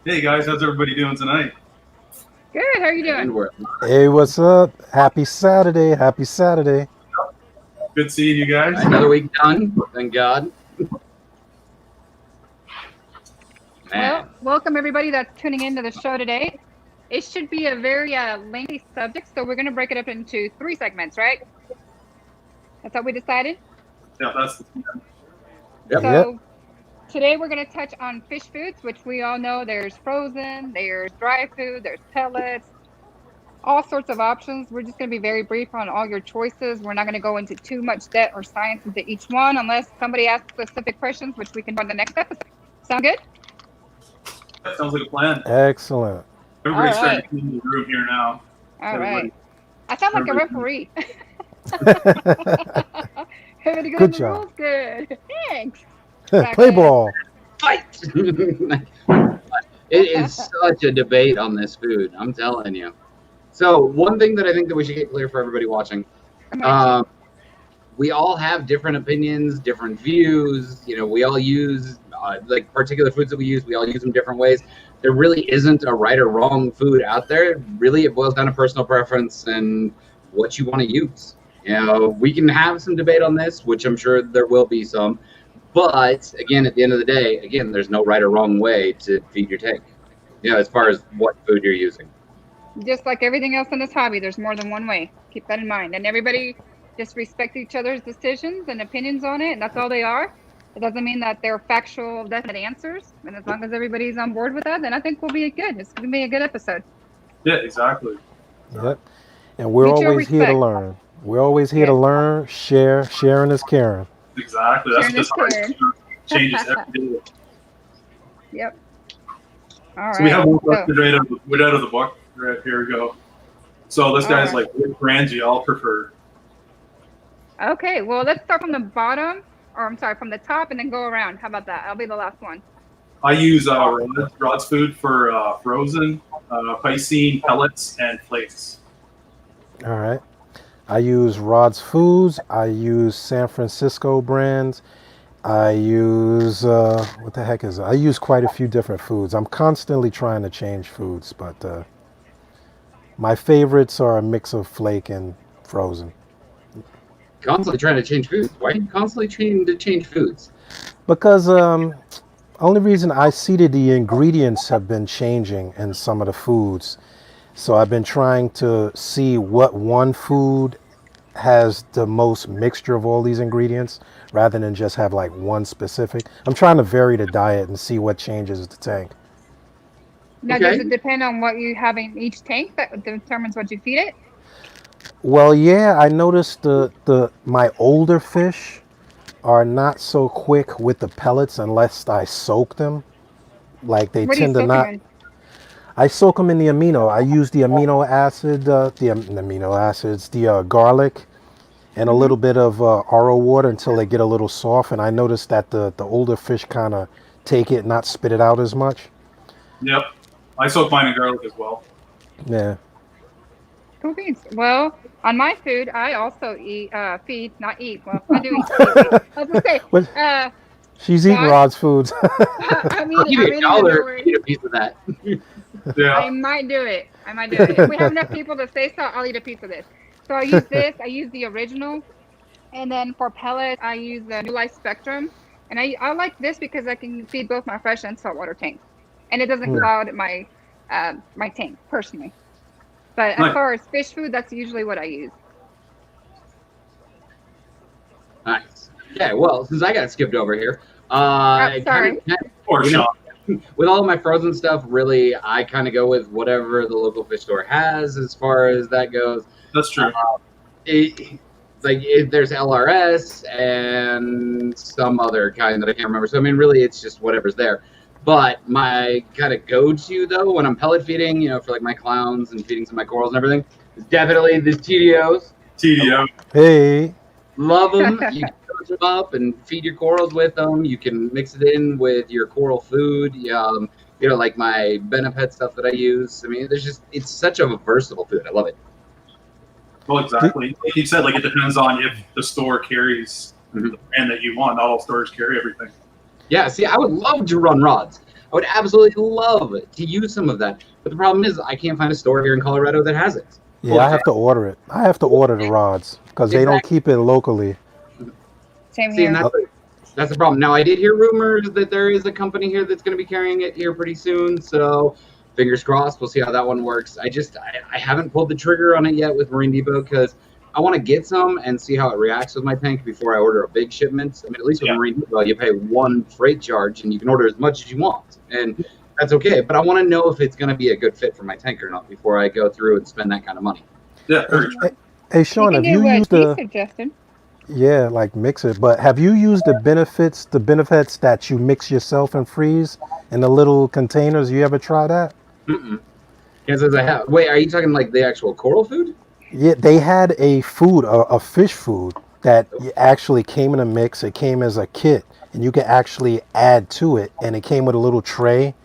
Hey guys, how's everybody doing tonight? Good. How are you doing? Hey, what's up? Happy Saturday. Happy Saturday. Good seeing you guys. Another week done. Thank God. Well, welcome everybody that's tuning into the show today. It should be a very lengthy subject, so we're going to break it up into 3 segments, right? That's what we decided? Yeah, that's the plan. Yep. So today we're going to touch on fish foods, which we all know there's frozen, there's dry food, there's pellets, all sorts of options. We're just going to be very brief on all your choices. We're not going to go into too much depth or science into each one unless somebody asks specific questions, which we can do on the next episode. Sound good? That sounds like a plan. Excellent. Everybody's All starting right. to clean the room here now. All right. I sound like a referee. Everybody good Good the job. rules? Good. Thanks. Play ball. Fight! It is such a debate on this food, I'm telling you. So one thing that I think that we should get clear for everybody watching, we all have different opinions, different views. You know, we all use like particular foods that we use them different ways. There really isn't a right or wrong food out there. Really, it boils down to personal preference and what you want to use. You know, we can have some debate on this, which I'm sure there will be some. But again, at the end of the day, again, there's no right or wrong way to feed your tank. You know, as far as what food you're using. Just like everything else in this hobby, there's more than one way. Keep that in mind. And everybody just respect each other's decisions and opinions on it, and that's all they are. It doesn't mean that they're factual, definite answers. And as long as everybody's on board with that, then I think we'll be good. It's going to be a good episode. Yeah, exactly. Yep. And we're Mutual always here to respect. learn. We're always here to learn, share. Sharing is caring. Exactly. That's Sharing just is how caring. it changes every day. Yep. All right. So we have one question right out of the book. Right, here we go. So this guy's like, what brands do y'all prefer? Okay, well, let's start from the bottom, or I'm sorry, from the top, and then go around. How about that? I'll be the last one. I use Rod's Food for frozen, Piscine, pellets, and flakes. All right. I use Rod's Foods. I use San Francisco brands. I use, what the heck is it? I use quite a few different foods. I'm constantly trying to change foods, but my favorites are a mix of flake and frozen. Constantly trying to change foods. Why are you constantly trying to change foods? Because only reason I see that the ingredients have been changing in some of the foods. So I've been trying to see what one food has the most mixture of all these ingredients rather than just have like one specific. I'm trying to vary the diet and see what changes the tank. Now, does it depend on what you have in each tank that determines what you feed it? Well, yeah, I noticed my older fish are not so quick with the pellets unless I soak them. Like they What do you tend to soak not. them in? I soak them in the amino. I use the amino acid, the amino acids, the garlic, and a little bit of RO water until they get a little soft. And I noticed that the older fish kind of take it, not spit it out as much. Yep. I soak mine in garlic as well. Yeah. Cool beans. Well, on my food, I also feed, not eat. Well, I do eat seaweed. I was gonna say, She's eating Rod's foods. I'm Give eating me the a dollar, nori. eat a piece of that. Yeah. I might do it. If we have enough people to say so, I'll eat a piece of this. So I use this. I use the original. And then for pellets, I use the New Life Spectrum. And I like this because I can feed both my fresh and saltwater tanks. And it doesn't cloud my my tank, personally. But as far as fish food, that's usually what I use. Nice. Yeah, well, since I got skipped over here, sorry. With all of my frozen stuff, really, I kind of go with whatever the local fish store has as far as that goes. That's true. There's LRS and some other kind that I can't remember. So, I mean, really, it's just whatever's there. But my kind of go-to, though, when I'm pellet feeding, you know, for like my clowns and feeding some of my corals and everything, is definitely the TDOs. TDO. Hey. Love them. You can cook them up and feed your corals with them. You can mix it in with your coral food. You know, like my Benefit stuff that I use. I mean, it's such a versatile food. I love it. Well, exactly. Like you said, like it depends on if the store carries the brand that you want. Not all stores carry everything. Yeah, see, I would love to run rods. I would absolutely love to use some of that. But the problem is I can't find a store here in Colorado that has it. Yeah, I have to order it. I have to order the rods because they don't keep it locally. Same here. And that's the problem. Now, I did hear rumors that there is a company here that's going to be carrying it here pretty soon. So fingers crossed. We'll see how that one works. I haven't pulled the trigger on it yet with Marine Depot because I want to get some and see how it reacts with my tank before I order a big shipment. I mean, at least with Marine Depot, you pay one freight charge and you can order as much as you want. And that's okay. But I want to know if it's going to be a good fit for my tank or not before I go through and spend that kind of money. Yeah. Hey, Sean, have you used suggested? Yeah, like mix it. But have you used the benefits that you mix yourself and freeze in the little containers? You ever try that? Mm-mm. Yes, as I have. Wait, are you talking like the actual coral food? Yeah, they had a fish food that actually came in a mix. It came as a kit, and you could actually add to it, and it came with a little tray,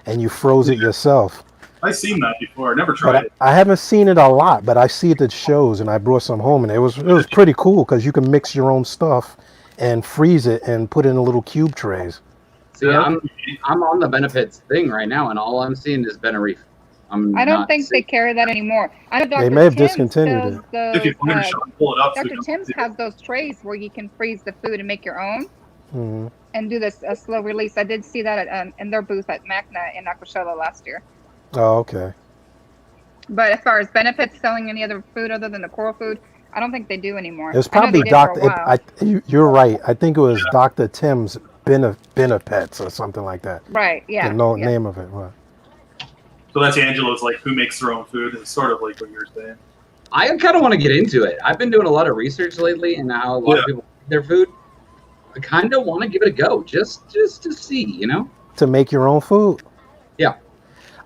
and you froze it yourself. I've seen that before. I never tried it. I haven't seen it a lot, but I see it at shows, and I brought some home, and it was pretty cool because you can mix your own stuff and freeze it and put it in little cube trays. See, I'm on the benefits thing right now, and all I'm seeing is BeavsReef. I don't think they carry that anymore. I know Dr. They may have Tim's discontinued it. If you find it, pull it up. Dr. Tim's has those trays where you can freeze the food and make your own and do this a slow release. I did see that in their booth at Magna in Acapulco last year. Oh, okay. But as far as benefits selling any other food other than the coral food, I don't think they do anymore. It's probably you're right. I think it was Dr. Tim's Benefits or something like that. Right, yeah. The name of it. Right. So that's Angela's, like, who makes their own food. It's sort of like what you're saying. I kind of want to get into it. I've been doing a lot of research lately and how a lot of people make their food. I kind of want to give it a go, just to see, you know? To make your own food. Yeah.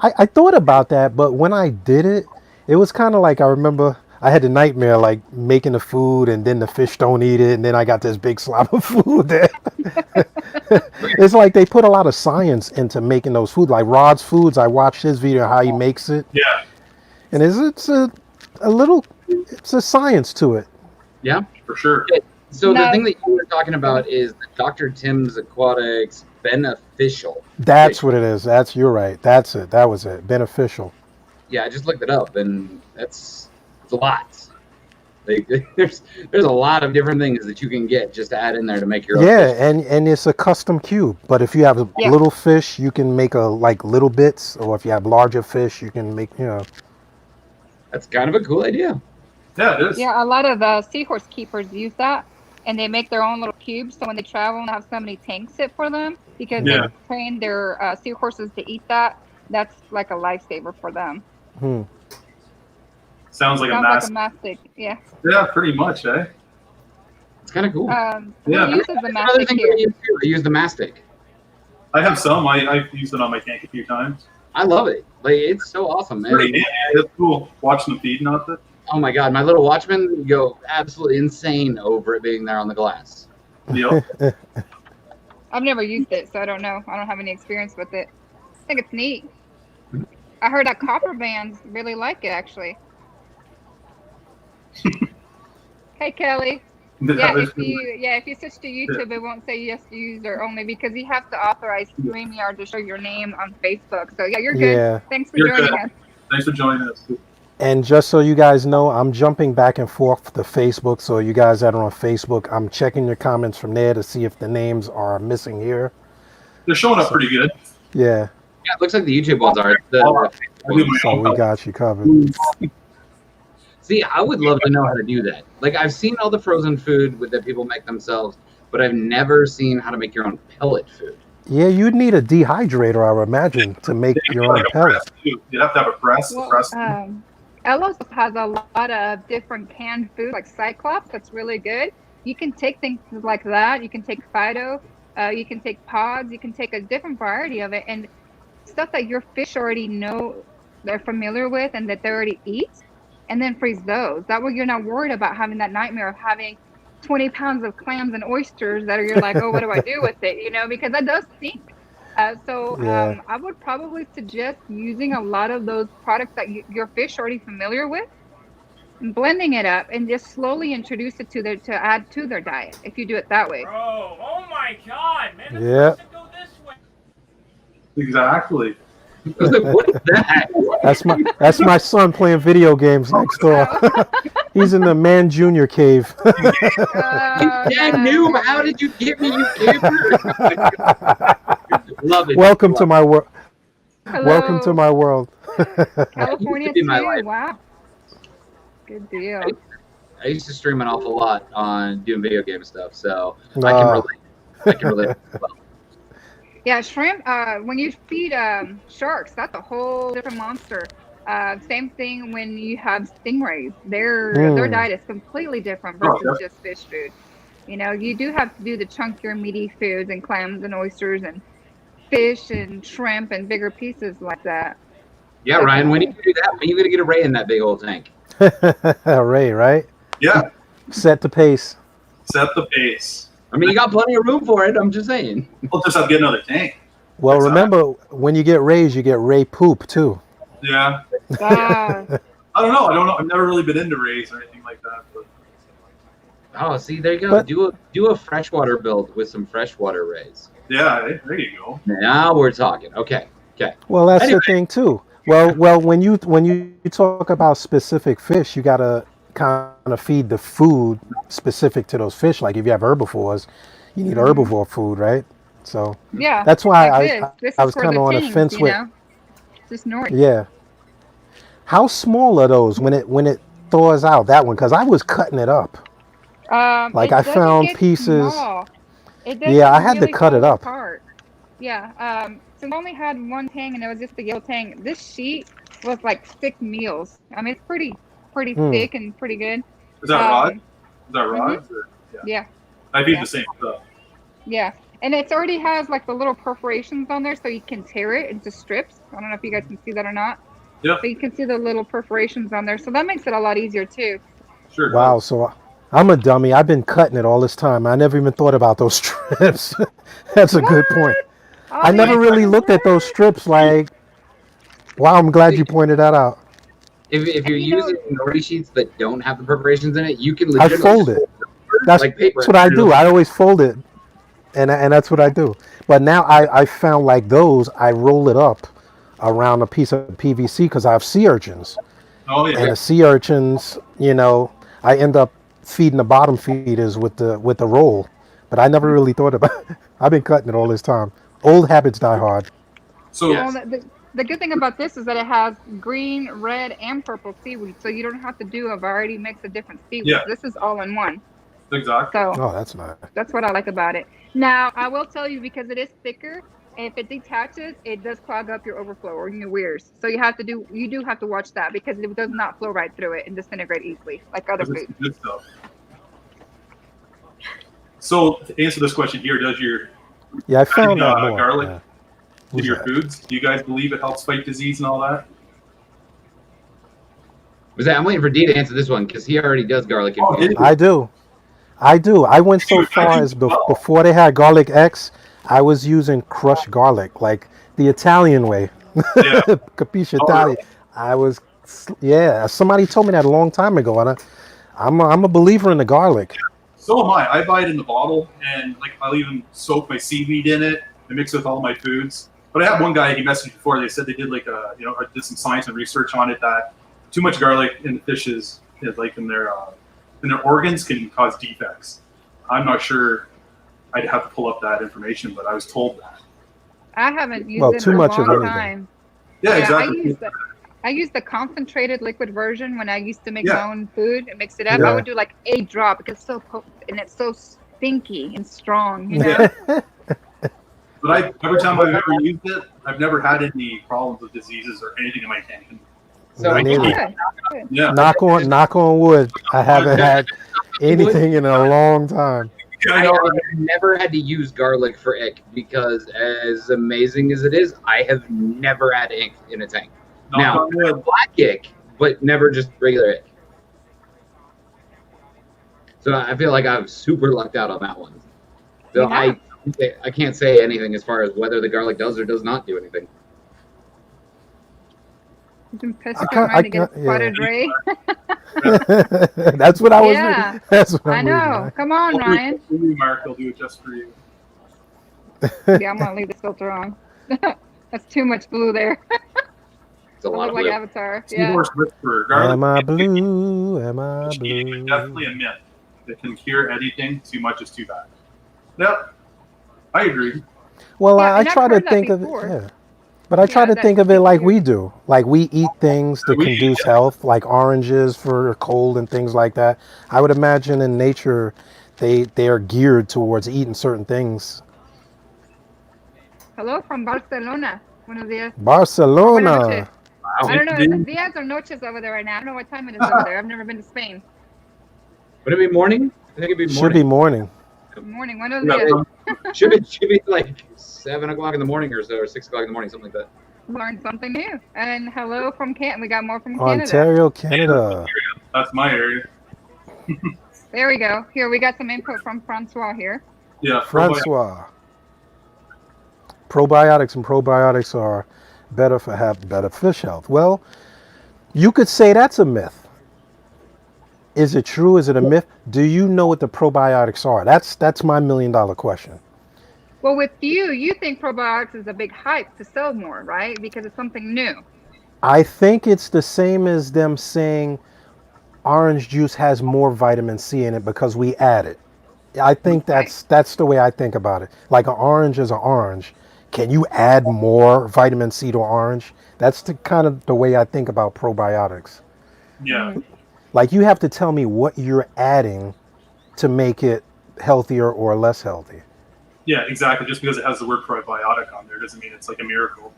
I thought about that, but when I did it, it was kind of like, I remember I had the nightmare, like making the food and then the fish don't eat it. And then I got this big slob of food there. It's like they put a lot of science into making those food. Like Rod's Foods, I watched his video, how he makes it. Yeah. And it's a science to it. Yeah, for sure. So the thing that you were talking about is the Dr. Tim's Aquatics Beneficial. That's what it is. You're right. That's it. That was it. Beneficial. Yeah, I just looked it up, and it's a lot. There's a lot of different things that you can get just to add in there to make your own fish. and it's a custom cube. But if you have little fish, you can make little bits, or if you have larger fish, you can make That's kind of a cool idea. Yeah, it is. Yeah, a lot of seahorse keepers use that, and they make their own little cubes. So when they travel and have somebody tank sit for them, because they train their seahorses to eat that, that's like a lifesaver for them. Sounds like a mastic. Yeah. Yeah, pretty much, eh? It's kind of cool. Who uses the mastic here? I use the Mastic. I have some. I've used it on my tank a few times. I love it. Like, it's so awesome, man. Yeah, it's cool watching them feeding off it. Oh my god, my little Watchmen go absolutely insane over it being there on the glass. Yep. I've never used it, so I don't know. I don't have any experience with it. I think it's neat. I heard that copper bands really like it, actually. Hey, Kelly. Yeah, if you switch to YouTube, it won't say yes user only because you have to authorize StreamYard to show your name on Facebook. So yeah, you're good. Yeah. Thanks for joining us. Thanks for joining us. And just so you guys know, I'm jumping back and forth to Facebook. So you guys that are on Facebook, I'm checking your comments from there to see if the names are missing here. They're showing up pretty good. Yeah. Yeah, it looks like the YouTube ones are. So we got you covered. See, I would love to know how to do that. Like, I've seen all the frozen food that people make themselves, but I've never seen how to make your own pellet food. Yeah, you'd need a dehydrator, I would imagine, to make your own pellets. You'd have to have a press. Ellos has a lot of different canned food, like Cyclops. That's really good. You can take things like that. You can take Fido. You can take pods. You can take a different variety of it, and stuff that your fish already know they're familiar with and that they already eat, and then freeze those. That way you're not worried about having that nightmare of having 20 pounds of clams and oysters that are you're like, oh, what do I do with it? You know, because that does stink. I would probably suggest using a lot of those products that your fish are already familiar with, and blending it up and just slowly introduce it to add to their diet if you do it that way. Bro, oh my god, man. It's Yeah. supposed to go this way. Exactly. What is that? That's my son playing video games next door. He's in the Man Junior cave. Damn noob, how did you get me, you gamer? Love it. Welcome to my world. Welcome to my world. California be my too. life. Wow. Good deal. I used to stream an awful lot on doing video game stuff, so I Ah. can relate. Well, Yeah, shrimp. When you feed sharks, that's a whole different monster. Same thing when you have stingrays. Their diet is completely different versus just fish food. You know, you do have to do the chunkier, meaty foods and clams and oysters and fish and shrimp and bigger pieces like that. yeah, Ryan, when you do that, when you gonna get a ray in that big old tank? Ray, right? Yeah. Set the pace. Set the pace. I mean, you got plenty of room for it. I'm just saying. We'll just have to get another tank. Well, That's remember, when you get rays, you get ray poop, too. Yeah. Ah, I don't know. I've never really been into rays or anything like that. But Oh, see, there you go. But- do a freshwater build with some freshwater rays. yeah, there you go. Now we're talking. Okay. Well, that's Anyway. the thing, too. Well, when you talk about specific fish, you got to kind of feed the food specific to those fish. Like if you have herbivores, you need herbivore food, right? So yeah. that's why Like this I is was for kind of on the tings, fence you with. know? Just nori. Yeah. How small are those when it thaws out, that one? Because I was cutting it up. Like It I doesn't found get pieces. small. It doesn't Yeah, I had to really cut it fall up. apart. Yeah. So we only had one tang, and it was just the yellow tang. This sheet was like 6 meals. I mean, it's pretty thick and pretty good. Is that rod? Is that rods? Or, Yeah. I feed Yeah. the same stuff. Yeah. And it already has like the little perforations on there, so you can tear it into strips. I don't know if you guys can see that or not. Yeah. But you can see the little perforations on there, so that makes it a lot easier too. Sure. Wow. does. So I'm a dummy. I've been cutting it all this time. I never even thought about those strips. That's a good point. Oh, I never yeah. really looked at those strips like. Wow, I'm glad you pointed that out. If you're You know- using nori sheets that don't have the preparations in it, you can I legitimately fold it. That's, like paper. that's what I do. I always fold it, and that's what I do. But now I found like those, I roll it up around a piece of PVC because I have sea urchins, Oh yeah. and the sea urchins, I end up feeding the bottom feeders with the roll. But I never really thought about it. I've been cutting it all this time. Old habits die hard. So Yeah. Well, the good thing about this is that it has green, red, and purple seaweed, so you don't have to do a variety mix of different seaweeds. Yeah. This is all in one. exactly. So Oh, that's nice. that's what I like about it. Now, I will tell you, because it is thicker, if it detaches, it does clog up your overflow or your weirs. So you do have to watch that, because it does not flow right through it and disintegrate easily like other This is food. good stuff. So to answer this question here, does your Yeah, I found adding, that more. garlic? Yeah. Who's your that? foods? Do you guys believe it helps fight disease and all that? I'm waiting for D to answer this one because he already does garlic. Oh, did you? I do. I went so far as before they had garlic X, I was using crushed garlic, like the Italian way. Yeah. Capisce Oh, Italian. really? I was, yeah. Somebody told me that a long time ago, and I'm a believer in the garlic. So am I. I buy it in the bottle, and like I'll even soak my seaweed in it and mix it with all my foods. But I had one guy, he messaged me before. They said they did I did some science and research on it that too much garlic in the fishes, like in their organs, can cause defects. I'm not sure. I'd have to pull up that information, but I was told that. I haven't used it too in much a of long anything. time. Yeah, exactly. I used the concentrated liquid version when I used to make Yeah. my own food and mix it up. Yeah. I would do like a drop because it's so potent and it's so stinky and strong, you know? But every time I've ever used it, I've never had any problems with diseases or anything in my tank. So Me neither. Good. Yeah. Knock on wood. I haven't had anything in a long time. I I know. have never had to use garlic for ick because, as amazing as it is, I have never had ick in a tank. Knock Now, on wood. black ick, but never just regular ick. So I feel like I've super lucked out on that one. So Yeah. I can't say anything as far as whether the garlic does or does not do anything. Some pissed I off can't- trying to get yeah. spotted ray. That's what I was. Yeah. That's what I I'm know. reading. Come on, I'll do it Ryan. just for you, Mark. I'll do it just for you. Yeah, I'm gonna leave this filter on. That's too much blue there. It's a I lot look of like blue. Avatar. Yeah. Seahorse whisperer. Garlic Am I can blue? Am I be blue? definitely a myth. It can cure anything. Too much is too bad. Yep. I agree. Well, Yeah, I and I've try to heard that think of it. before. Yeah. But I try Yeah, to that think of it like you- we do. Like we eat things to We- conduce health, like oranges for cold and things like that. I would imagine in nature, they are geared towards eating certain things. Hello from Barcelona. Buenos dias. Barcelona. I don't know. Is Dude. it dias or noches over there right now? I don't know what time it is over there. I've never been to Spain. Would it be morning? I think it'd be Should be morning. morning. Good morning. Buenos Yeah, dias. Should be like 7 o'clock in the morning or so, or 6 o'clock in the morning, something like that. Learned something new. And hello from Canada. We got more from Canada. Ontario, Canada. That's my area. There we go. Here, we got some input from Francois here. Yeah. Francois. Probiotics and probiotics are better for have better fish health. Well, you could say that's a myth. Is it true? Is it a myth? Do you know what the probiotics are? That's my $1 million question. Well, with you think probiotics is a big hype to sell more, right? Because it's something new. I think it's the same as them saying orange juice has more vitamin C in it because we add it. I think that's the way I think about it. Like an orange is an orange. Can you add more vitamin C to orange? That's the kind of the way I think about probiotics. Yeah. Like you have to tell me what you're adding to make it healthier or less healthy. Yeah, exactly. Just because it has the word probiotic on there doesn't mean it's like a miracle.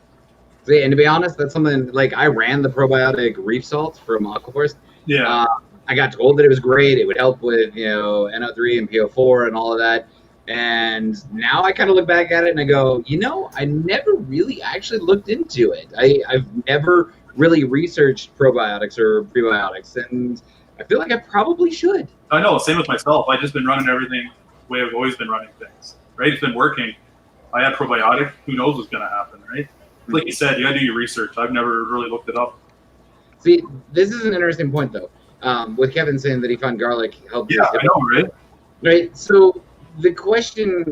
See, and to be honest, that's something like I ran the probiotic reef salt from Aquaforce. Yeah. I got told that it was great. It would help with, NO3 and PO4 and all of that. And now I kind of look back at it and I go, I never really actually looked into it. I've never really researched probiotics or prebiotics, and I feel like I probably should. I know. Same with myself. I've just been running everything the way I've always been running things. Right? It's been working. I had probiotic. Who knows what's going to happen, right? Like you said, you got to do your research. I've never really looked it up. See, this is an interesting point, though, with Kevin saying that he found garlic helped. Yeah, I know, right? Right. So the question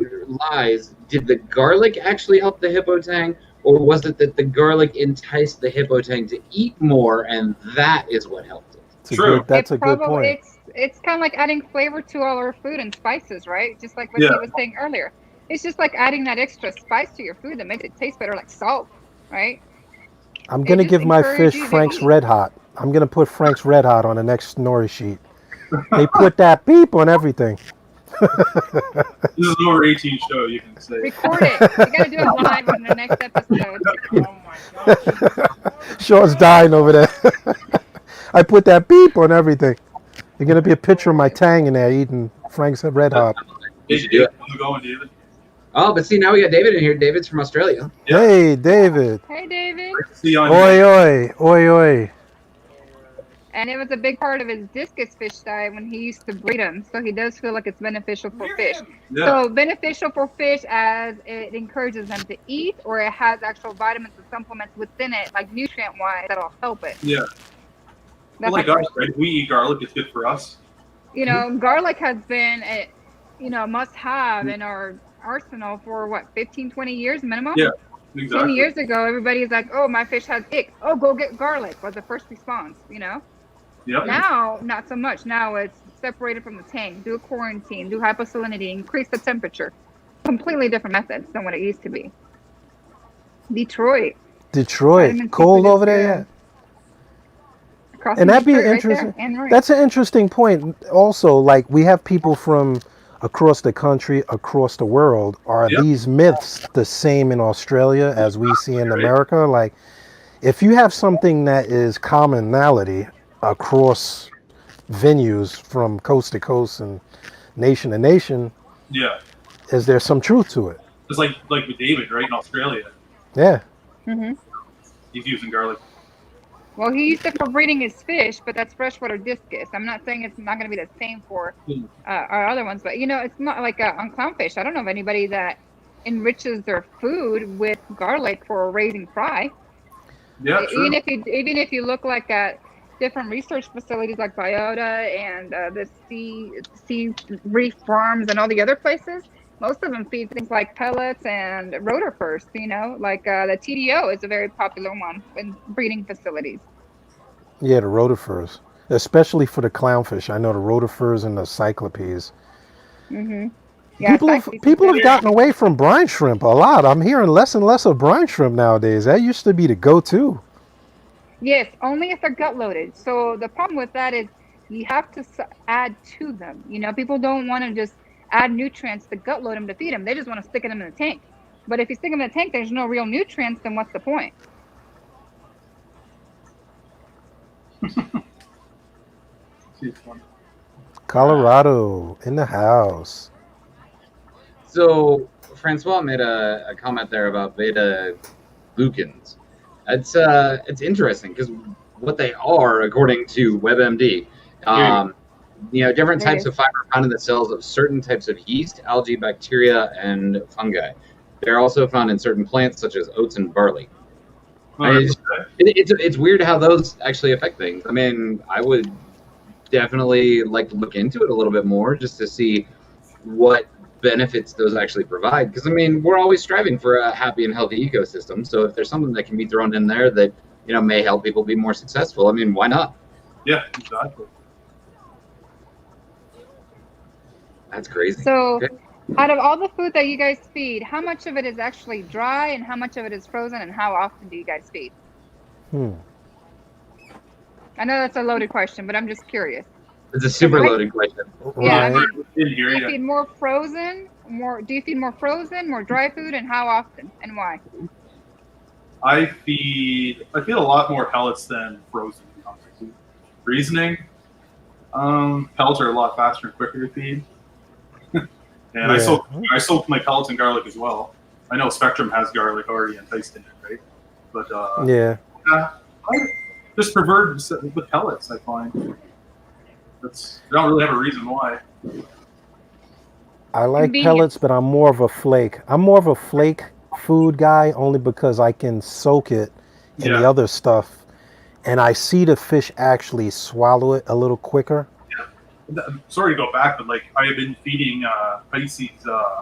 lies: did the garlic actually help the hippotang, or was it that the garlic enticed the hippotang to eat more, and that is what helped it? True. That's a good point. It's kind of like adding flavor to all our food and spices, right? Just like what he was saying earlier. It's just like adding that extra spice to your food that makes it taste better, like salt, right? I'm going to just give my encourage fish you to Frank's eat. Red Hot. I'm going to put Frank's Red Hot on the next nori sheet. They put that beep on everything. This is an over 18 show, you can say. Record it. You got to do it live on the next episode. Oh my gosh. Short's dying over there. I put that beep on everything. There's going to be a picture of my tang in there eating Frank's Red Hot. You should do it. I'm going, David. Oh, but see, now we got David in here. David's from Australia. Yeah. Hey, David. Hey, David. Great to see you on Oi, oi, oi, oi. And it was a big part of his discus fish diet when he used to breed them. So he does feel like it's beneficial for fish. Yeah. So beneficial for fish as it encourages them to eat, or it has actual vitamins and supplements within it, like nutrient-wise, that'll help it. Yeah. That's Like my us, right? We eat garlic. It's good for us. You know, garlic has been a must-have in our arsenal for what, 15, 20 years minimum? Yeah, 10 exactly. years ago, everybody's like, oh, my fish has ick. Oh, go get garlic was the first response, Yep. Now, not so much. Now it's separated from the tank, do a quarantine, do hyposalinity, increase the temperature. Completely different methods than what it used to be. Detroit. Vitamin C Cold over produced, there yeah. yet? Crossing And that'd be Detroit right interesting. there, and right. That's an interesting point. Also, like we have people from across the country, across the world. Are Yep. these myths the same in Australia as we see in America? Like, if you have something that is commonality across venues from coast to coast and nation to nation, Yeah. is there some truth to it? It's like with David, right, in Australia. Yeah. Mm-hmm. He's using garlic. Well, he used it for breeding his fish, but that's freshwater discus. I'm not saying it's not going to be the same for our other ones, but it's not like on clownfish. I don't know of anybody that enriches their food with garlic for raising fry. Yeah, true. Even if you look like at different research facilities like Biota and the sea reef farms and all the other places, most of them feed things like pellets and rotifers. Like the TDO is a very popular one in breeding facilities. Yeah, the rotifers, especially for the clownfish. I know the rotifers and the cyclopes. Mm-hmm. Yeah, People have gotten away from brine shrimp a lot. I'm hearing less and less of brine shrimp nowadays. That used to be the go-to. Yes, only if they're gut loaded. So the problem with that is you have to add to them. People don't want to just add nutrients to gut load them to feed them. They just want to stick them in the tank. But if you stick them in the tank, there's no real nutrients, then what's the point? Colorado in the house. So Francois made a comment there about beta glucans. It's interesting because what they are, according to WebMD, different types of fiber found in the cells of certain types of yeast, algae, bacteria, and fungi. They're also found in certain plants such as oats and barley. It's weird how those actually affect things. I mean, I would definitely like to look into it a little bit more just to see what benefits those actually provide. Because, I mean, we're always striving for a happy and healthy ecosystem. So if there's something that can be thrown in there that, may help people be more successful, I mean, why not? Yeah, exactly. That's crazy. So out of all the food that you guys feed, how much of it is actually dry and how much of it is frozen, and how often do you guys feed? Hmm. I know that's a loaded question, but I'm just curious. It's a super loaded question. Yeah, Right. I mean, Do do you feed more frozen, more dry food, and how often and why? I feed a lot more pellets than frozen. To be honest with you. Reasoning, pellets are a lot faster and quicker to feed. And Yeah. I soak my pellets in garlic as well. I know Spectrum has garlic already enticed in it, right? But Yeah. I just prefer with pellets. I find I don't really have a reason why. I like Convenience. pellets, but I'm more of a flake. I'm more of a flake food guy only because I can soak it in the other stuff, and I see the fish actually swallow it a little quicker. Sorry to go back, but I have been feeding Pisces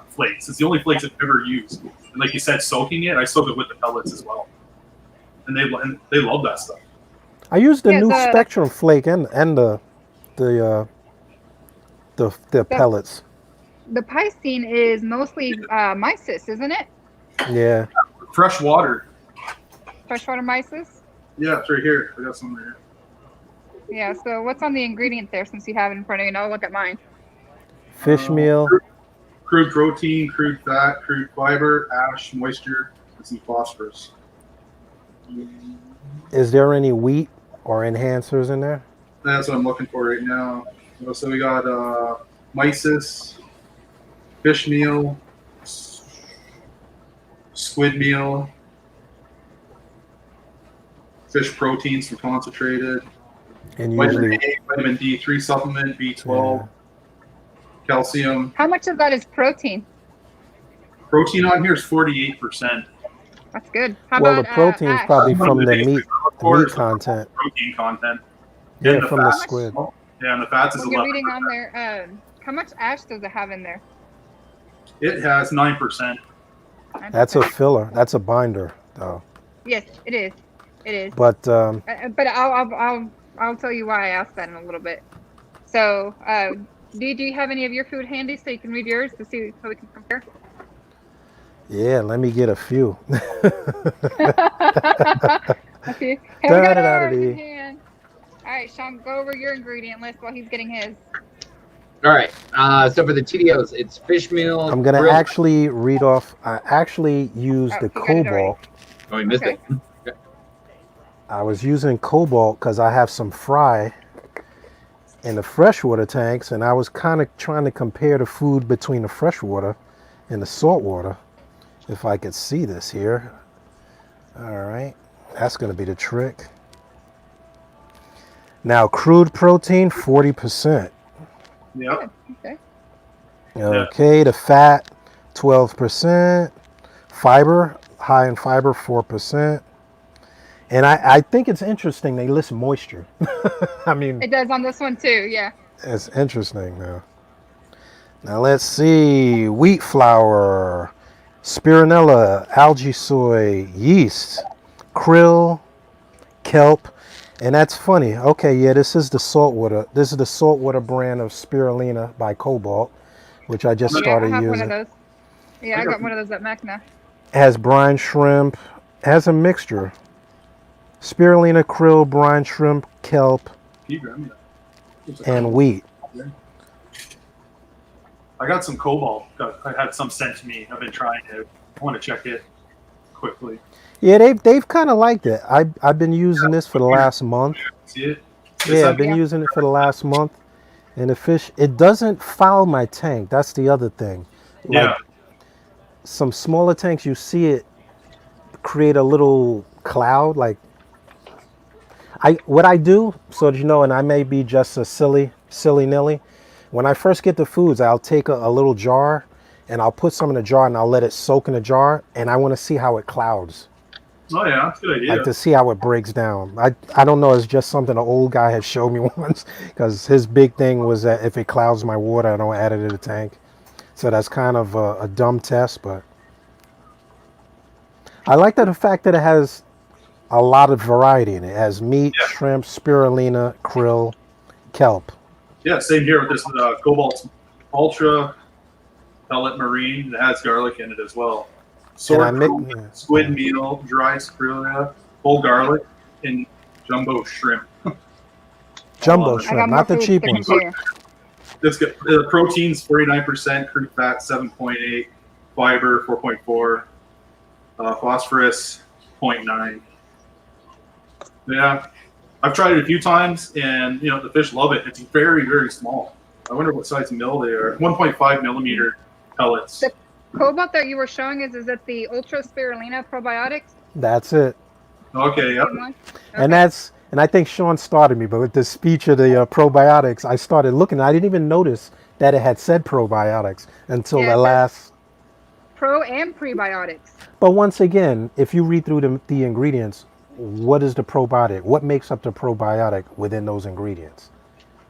flakes. It's the only flakes I've ever used. And like you said, soaking it, I soak it with the pellets as well, and they love that stuff. I use the Yeah, new the- Spectrum flake and the pellets. The Piscine is mostly mysis, isn't it? Yeah. Fresh water. Freshwater mysis? Yeah, it's right here. I got some right here. Yeah, so what's on the ingredient there since you have it in front of you? And I'll look at mine. Fish meal. Crude protein, crude fat, crude fiber, ash, moisture, and some phosphorus. Is there any wheat or enhancers in there? That's what I'm looking for right now. So we got mysis, fish meal, squid meal, fish proteins from concentrated, And vitamin usually, A, vitamin D3 supplement, B12, calcium. How much of that is protein? Protein on here is 48%. That's good. How well, the about protein's ash? probably One of from the things meat, I look the for meat is the content. protein content. Yeah, And the from the fats. squid. Yeah, and the fats is When you're 11%. reading on there, how much ash does it have in there? It has 9%. That's a filler. That's a binder, though. Yes, it is. It is. But But I'll tell you why I asked that in a little bit. So, do you have any of your food handy so you can read yours to see so we can compare? yeah, let me get a few. Okay. Hey, we got ours in Da-da-da-da-dee. hand. All right, Sean, go over your ingredient list while he's getting his. All right. So for the TDOs, it's fish meal. I'm gonna grilled- actually read off. I actually used Oh, the you got it already. cobalt. Oh, you missed Okay. it. I was using cobalt because I have some fry in the freshwater tanks, and I was kind of trying to compare the food between the freshwater and the saltwater. If I could see this here. All right, that's gonna be the trick. Now, crude protein, 40%. Yep. Okay. Okay, the fat, 12%. Fiber, high in fiber, 4%. And I think it's interesting they list moisture. I mean, It does on this one too. Yeah. it's interesting now. Now let's see. Wheat flour, spirulina, algae soy, yeast, krill, kelp. And that's funny. Okay, yeah, this is the saltwater. This is the saltwater brand of spirulina by Cobalt, which I just Yeah, I started have using. one of those. Yeah, I got one of those at Macna. Has brine shrimp, has a mixture. Spirulina, krill, brine shrimp, kelp, and wheat. I got some cobalt. I had some sent to me. I've been trying to. I want to check it quickly. Yeah, they've kind of liked it. I've been using this for the last month. See it? Yeah, I've been using it for the last month. And the fish, it doesn't foul my tank. That's the other thing. Like Yeah. some smaller tanks, you see it create a little cloud. Like what I do, so that you know, and I may be just a silly nilly. When I first get the foods, I'll take a little jar and I'll put some in a jar and I'll let it soak in the jar, and I want to see how it clouds. Oh yeah, that's a good idea. Like to see how it breaks down. I don't know, it's just something an old guy had showed me once, because his big thing was that if it clouds my water, I don't add it to the tank. So that's kind of a dumb test, but I like the fact that it has a lot of variety in it. It has meat, shrimp, spirulina, krill, kelp. Yeah, same here with this Cobalt Ultra Pellet Marine. It has garlic in it as well. Sword squid meal, dry spirulina, whole garlic, and jumbo shrimp. Jumbo shrimp, not the cheap ones. This protein's 49%, crude fat 7.8, fiber 4.4, phosphorus 0.9. Yeah, I've tried it a few times, and the fish love it. It's very, very small. I wonder what size mill they are. 1.5 millimeter pellets. The cobalt that you were showing is it the Ultra Spirulina Probiotics? That's it. Okay, yep. Okay. And I think Sean started me, but with the speech of the probiotics, I started looking. I didn't even notice that it had said probiotics until the last. Pro and prebiotics. But once again, if you read through the ingredients, what is the probiotic? What makes up the probiotic within those ingredients?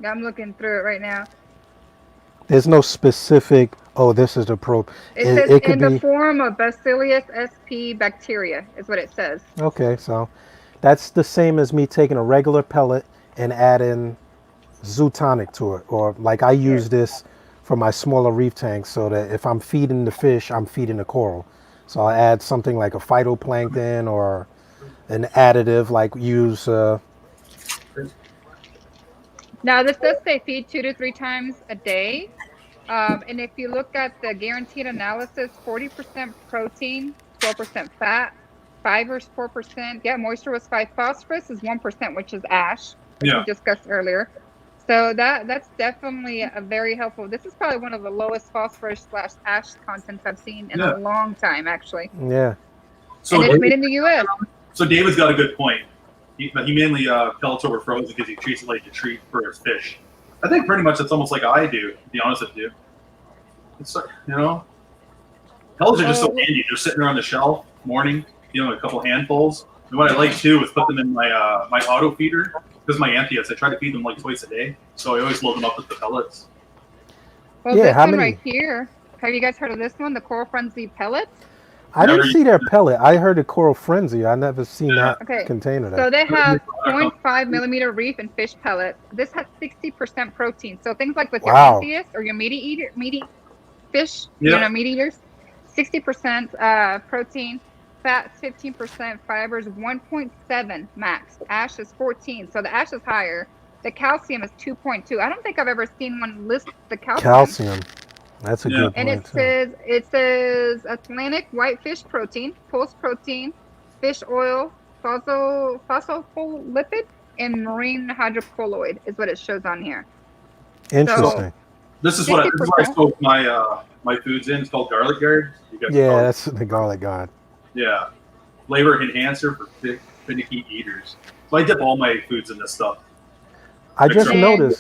I'm looking through it right now. There's no specific, this is the It says in the form of Bacillus sp bacteria is what it says. Okay, so that's the same as me taking a regular pellet and adding zootonic to it. Or like I use this for my smaller reef tanks, so that if I'm feeding the fish, I'm feeding the coral. So I'll add something like a phytoplankton or an additive, like use... Now this does say feed 2 to 3 times a day. And if you look at the guaranteed analysis, 40% protein, 12% fat, fiber's 4%. Yeah, moisture was 5. Phosphorus is 1%, which is ash, which we discussed earlier. So that's definitely a very helpful. This is probably one of the lowest phosphorus / ash contents I've seen in Yeah. a long time, actually. Yeah. So And it's David- made in the U.S. So David's got a good point. He mainly pellets over frozen because he treats it like a treat for his fish. I think pretty much it's almost like I do, to be honest with you. It's pellets are just so handy. They're sitting there on the shelf, morning, a couple handfuls. And what I like too is put them in my my auto feeder because my amphias. I try to feed them like twice a day, so I always load them up with the pellets. Well, Yeah, this how one many- right here. Have you guys heard of this one? The Coral Frenzy pellets. I didn't see their pellet. I heard the Coral Frenzy. I never seen that Okay. container. So There. they have 0.5 millimeter reef and fish pellets. This has 60% protein. So things like with your Wow. amphias or your meaty fish, Yeah. meat eaters, 60% protein, fats 15%, fibers 1.7 max. Ash is 14. So the ash is higher. The calcium is 2.2. I don't think I've ever seen one list the calcium. That's a Yeah. good And point it too. says Atlantic whitefish protein, pulse protein, fish oil, phospholipid, and marine hydrocolloid is what it shows on here. Interesting. This is what I 60%. soak my foods in. It's called garlic guard. You guys Yeah, know it. that's the garlic god. Yeah. Flavor enhancer for finicky eaters. So I dip all my foods in this stuff. I just Excellent.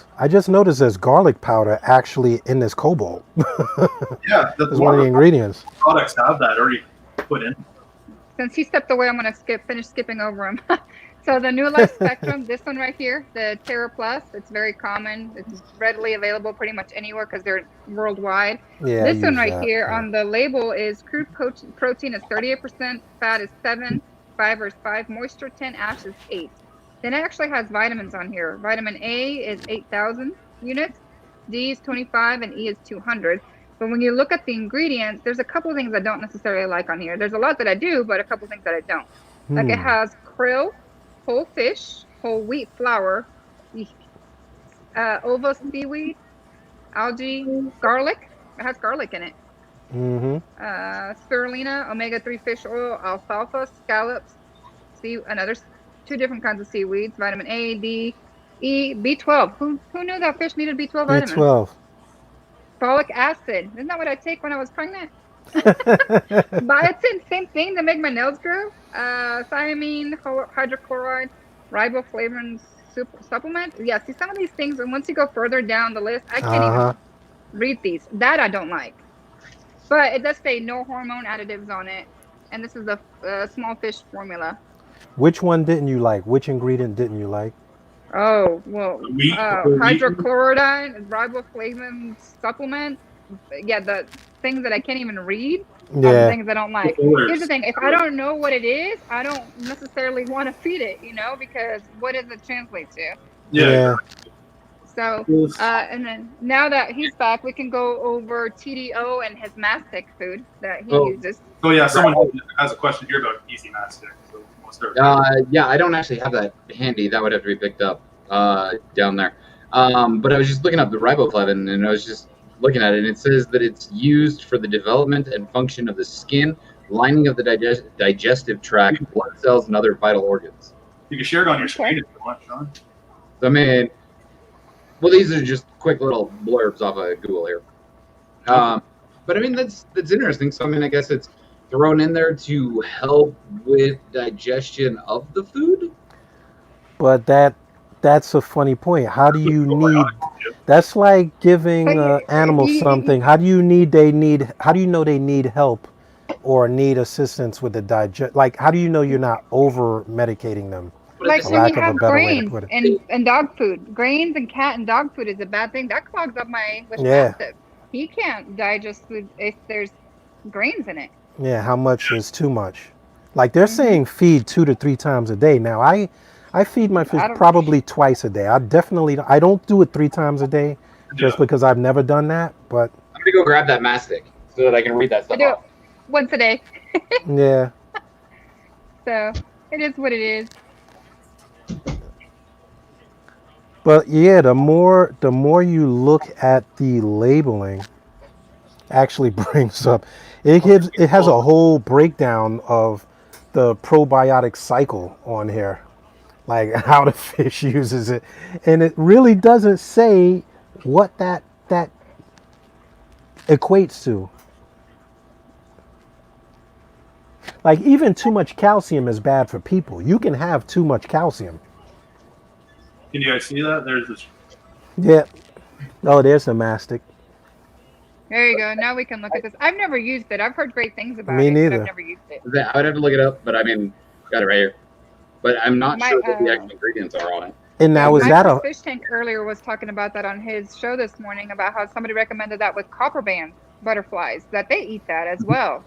noticed there's garlic powder actually in this cobalt. Yeah, that's It's one of the ingredients. products have that already put in. Since he stepped away, I'm going to finish skipping over him. So the New Life Spectrum, this one right here, the Terra Plus, it's very common. It's readily available pretty much anywhere because they're worldwide. Yeah. I This one use right that, here yeah. on the label is crude protein is 38%, fat is 7, fiber is 5, moisture 10, ash is 8. Then it actually has vitamins on here. Vitamin A is 8,000 units, D is 25, and E is 200. But when you look at the ingredients, there's a couple things I don't necessarily like on here. There's a lot that I do, but a couple things that I don't. Like it has krill, whole fish, whole wheat flour, ova seaweed, algae, garlic. It has garlic in it. Mm-hmm. Spirulina, omega-3 fish oil, alfalfa, scallops, another 2 different kinds of seaweeds, vitamin A, D, E, B12. Who knew that fish needed B12 vitamins? B12. Folic acid. Isn't that what I take when I was pregnant? Biotin, same thing to make my nails grow. Thiamine, hydrochloride, riboflavin supplement. Yeah, see some of these things, and once you go further down the list, I can't even read these. That I don't like. But it does say no hormone additives on it. And this is a small fish formula. Which one didn't you like? Which ingredient didn't you like? Oh, well, Wheat, hydrochloride, riboflavin supplement. Yeah, the things that I can't even read are the Yeah. things I don't like. Here's the thing. If I don't know what it is, I don't necessarily want to feed it, because what does it translate to? Yeah. So, and then now that he's back, we can go over TDO and his Mastic food that he uses. So yeah, someone has a question here about easy mastic. So we'll start. Yeah, I don't actually have that handy. That would have to be picked up down there. But I was just looking up the riboflavin, and I was just looking at it, and it says that it's used for the development and function of the skin, lining of the digestive tract, blood cells, and other vital organs. You can share it on your screen if you want, Sean. So, I mean, well, these are just quick little blurbs off of Google here. But I mean, that's interesting. So, I mean, I guess it's thrown in there to help with digestion of the food. But that's a funny point. How do you need? That's like giving animals something. How do you know they need help or need assistance with the digest? Like, how do you know you're not over medicating them? Like For when lack you of a have better way to grains put it. and dog food. Grains and cat and dog food is a bad thing. That clogs up with Yeah. Mastic. He can't digest food if there's grains in it. Yeah, how much is too much? Like they're saying feed 2 to 3 times a day. Now I feed my fish probably twice a day. I don't do it 3 times a day just because I've never done that. But I'm gonna go grab that Mastic so that I can read that stuff I do it off. once a day. yeah. So it is what it is. But yeah, the more you look at the labeling, actually brings up it has a whole breakdown of the probiotic cycle on here. like how the fish uses it, and it really doesn't say what that equates to. Like even too much calcium is bad for people. You can have too much calcium. Can you guys see that? There's this. Yeah. Oh, there's the mastic. There you go. Now we can look at this. I've never used it. I've heard great things about Me it, but neither. I've never used it. I would have to look it up, but I mean, got it right here. But I'm not My, sure what the actual ingredients are on it. And now is that a Fish Tank earlier was talking about that on his show this morning about how somebody recommended that with copper band butterflies, that they eat that as well.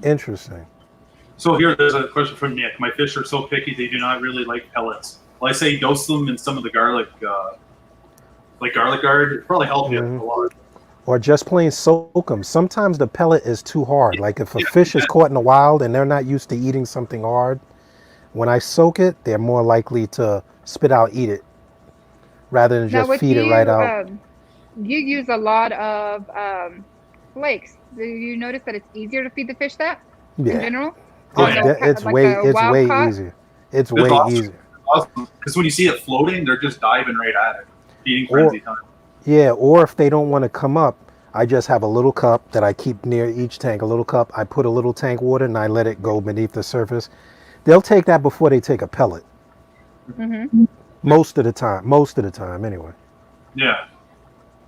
interesting? So here, there's a question from Nick. My fish are so picky; they do not really like pellets. Well, I say dose them in some of the garlic, like garlic guard. It probably help you a lot. Or just plain soak them. Sometimes the pellet is too hard. Like if a fish is caught in the wild and they're not used to eating something hard, when I soak it, they're more likely to spit out, eat it, rather than just feed it right out. You use a lot of flakes. Do you notice that it's easier to feed the fish that in general? It's Like way caught? easier. It's way easier. Awesome. Because when you see it floating, they're just diving right at it, feeding frenzy time. Yeah, or if they don't want to come up, I just have a little cup that I keep near each tank. A little cup. I put a little tank water and I let it go beneath the surface. They'll take that before they take a pellet. Mm-hmm. Most of the time, anyway. Yeah.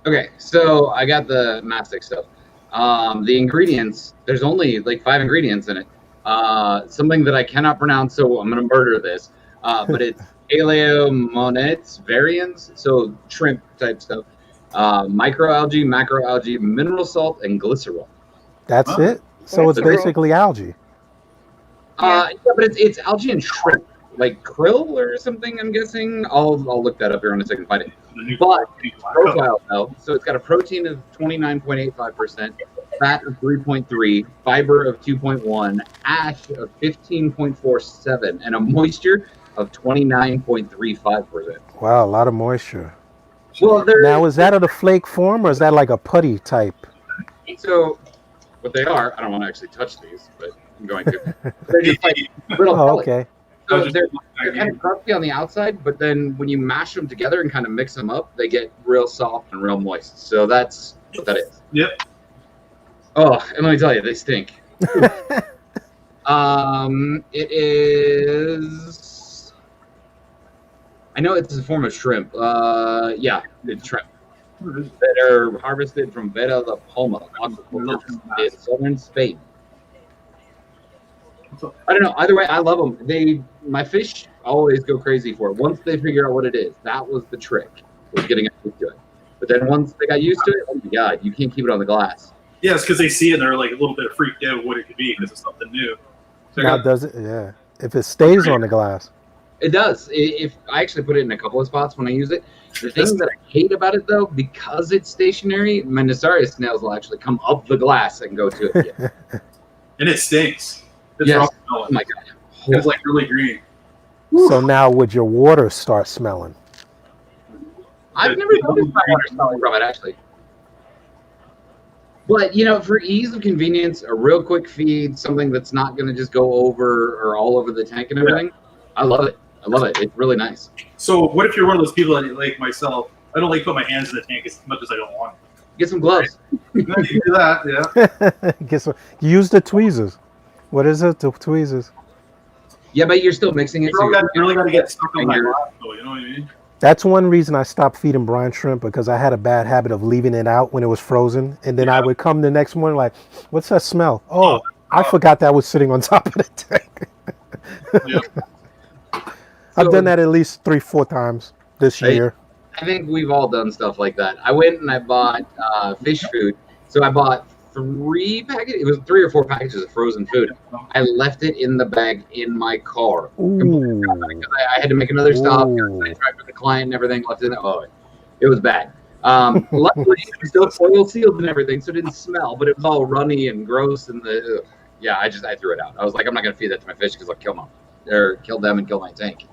Okay, so I got the mastic stuff. The ingredients, there's only like 5 ingredients in it. Something that I cannot pronounce, so I'm going to murder this. But it's Paleomonetes varians, so shrimp type stuff. Microalgae, macroalgae, mineral salt, and glycerol. That's it? So it's basically algae. Yeah, but it's algae and shrimp, like krill or something. I'm guessing. I'll look that up here in a second. Find it. But profile though, so it's got a protein of 29.85%, fat of 3.3, fiber of 2.1, ash of 15.47, and a moisture of 29.35%. Wow, a lot of moisture. Well, now is that of the flake form or is that like a putty type? So what they are, I don't want to actually touch these, but I'm going to. They're just like little pellets. Okay. So they're kind of crusty on the outside, but then when you mash them together and kind of mix them up, they get real soft and real moist. So that's what that is. Yep. Oh, and let me tell you, they stink. It is. I know it's a form of shrimp. Yeah, it's shrimp that are harvested from Veta La Palma in southern Spain. I don't know. Either way, I love them. My fish always go crazy for it. Once they figure out what it is, that was the trick, was getting used to it. But then once they got used to it, oh my God, you can't keep it on the glass. Yeah, it's because they see it and they're like a little bit freaked out what it could be because it's something new. So Now does it? Yeah. If it stays on the glass. It does. If I actually put it in a couple of spots when I use it. The thing that I hate about it though, because it's stationary, my Nasarius snails will actually come up the glass and go to it. Yeah. And it stinks. It's Yes. rough Oh smelling. my God. It's like really green. So now would your water start smelling? I've never noticed my water smelling from it actually. But for ease of convenience, a real quick feed, something that's not going to just go over or all over the tank and everything. I love it. I love it. It's really nice. So what if you're one of those people that, like myself, I don't like put my hands in the tank as much as I don't want. Get some gloves. You can do that, yeah. Guess what? Use the tweezers. What is it? The tweezers. Yeah, but you're still mixing it. You really got to get stuck on my glass, though, you know what I mean? That's one reason I stopped feeding brine shrimp, because I had a bad habit of leaving it out when it was frozen. And then I would come the next morning like, what's that smell? Oh, I forgot that was sitting on top of the tank. I've done that at least 3-4 times this year. I think we've all done stuff like that. I went and I bought fish food. So I bought 3 packages. It was 3 or 4 packages of frozen food. I left it in the bag in my car. Ooh. I had to make another stop. Ooh. I tried with the client and everything. Left it in there. Oh, it was bad. Luckily, it was still foil sealed and everything, so it didn't smell. But it was all runny and gross. And I threw it out. I was like, I'm not gonna feed that to my fish because I'll kill them, or kill them and kill my tank.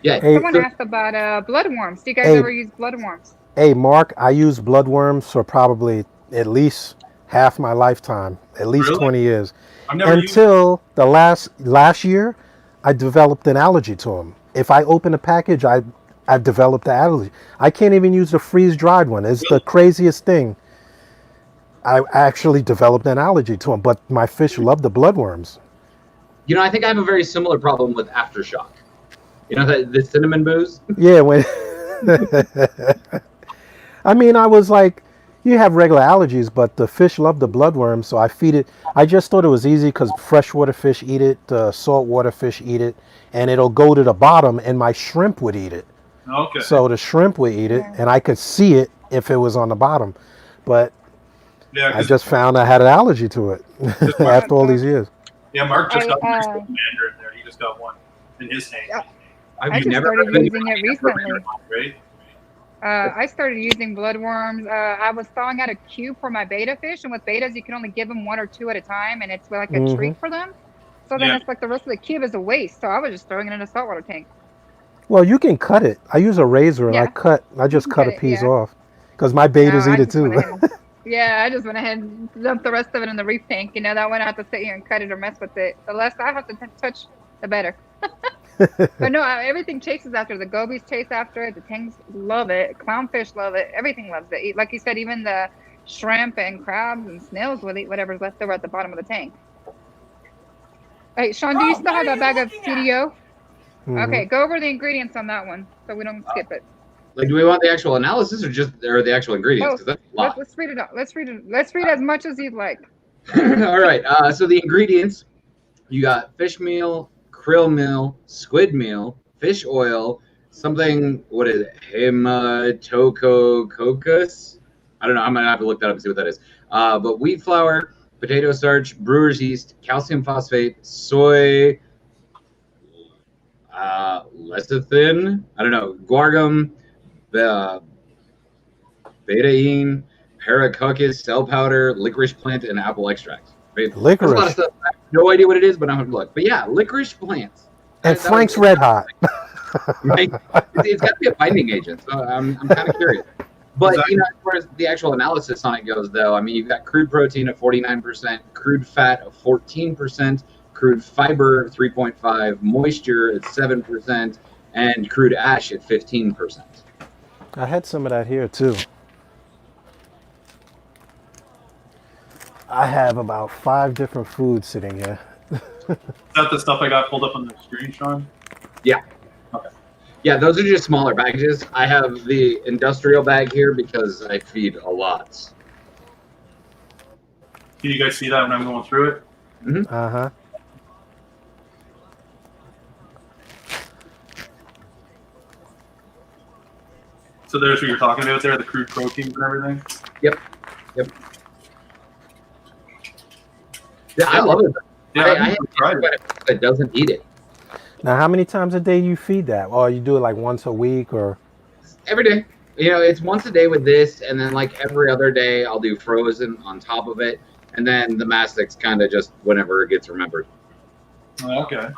Yeah. Hey, Someone asked about bloodworms. Do you guys ever use bloodworms? Hey, Mark, I use bloodworms for probably at least half my lifetime, at least Really? 20 years. I've never used. Until the last year, I developed an allergy to them. If I open a package, I've developed the allergy. I can't even use the freeze dried one. It's the craziest thing. I actually developed an allergy to them, but my fish love the bloodworms. You know, I think I have a very similar problem with aftershock. You know, the cinnamon booze. Yeah, when I mean, I was like, you have regular allergies, but the fish love the bloodworm, so I feed it. I just thought it was easy because freshwater fish eat it, saltwater fish eat it, and it'll go to the bottom, and my shrimp would eat it. Okay. So the shrimp would eat it, and I could see it if it was on the bottom. But Yeah, I 'cause- just found I had an allergy to it after all these years. yeah, Mark just got I, one in there. He just got one in his tank. Yeah. I've I just never started heard of using it recently. Right? I started using bloodworms. I was thawing out a cube for my beta fish, and with betas, you can only give them 1 or 2 at a time, and it's like a treat for them. So then Yeah. it's like the rest of the cube is a waste. So I was just throwing it in a saltwater tank. Well, you can cut it. I use a razor and Yeah. I just cut a Cut it, piece yeah. off because my betas No, I eat it just too. went ahead. Yeah, I just went ahead and dumped the rest of it in the reef tank. You know, that way I don't have to sit here and cut it or mess with it. The less I have to touch, the better. But no, everything chases after. The gobies chase after it. The tanks love it. Clownfish love it. Everything loves it. Like you said, even the shrimp and crabs and snails will eat whatever's left over at the bottom of the tank. Hey, Sean, do you still have that bag of CDO? Okay, go over the ingredients on that one so we don't skip it. Like, do we want the actual analysis or the actual ingredients? Because that's a lot. Let's read it out. Let's read it. Let's read as much as you'd like. All right. So the ingredients, you got fish meal, krill meal, squid meal, fish oil, something, what is it? Hematococcus? I don't know. I'm going to have to look that up and see what that is. But wheat flour, potato starch, brewer's yeast, calcium phosphate, soy, lecithin, I don't know, guargum, betaine, paracoccus, cell powder, licorice plant, and apple extract. Right? Licorice. There's a lot of stuff. I have no idea what it is, but I'm going to look. But yeah, licorice plants. And That Frank's was- Red Hot. Right? It's got to be a binding agent, so I'm kind of curious. But you know, as far as the actual analysis on it goes, though, I mean, you've got crude protein at 49%, crude fat of 14%, crude fiber 3.5%, moisture at 7%, and crude ash at 15%. I had some of that here too. I have about 5 different foods sitting here. Is that the stuff I got pulled up on the screen, Sean? Yeah. Okay. Yeah, those are just smaller packages. I have the industrial bag here because I feed a lot. Can you guys see that when I'm going through it? Uh-huh. So there's what you're talking about there, the crude proteins and everything. Yep. Yeah, I love it. Yeah, I I've have never tried it. it that doesn't eat it. Now, how many times a day you feed that? Or you do it like once a week or? Every day. You know, it's once a day with this, and then like every other day I'll do frozen on top of it, and then the Mastic's kind of just whenever it gets remembered. Oh, okay.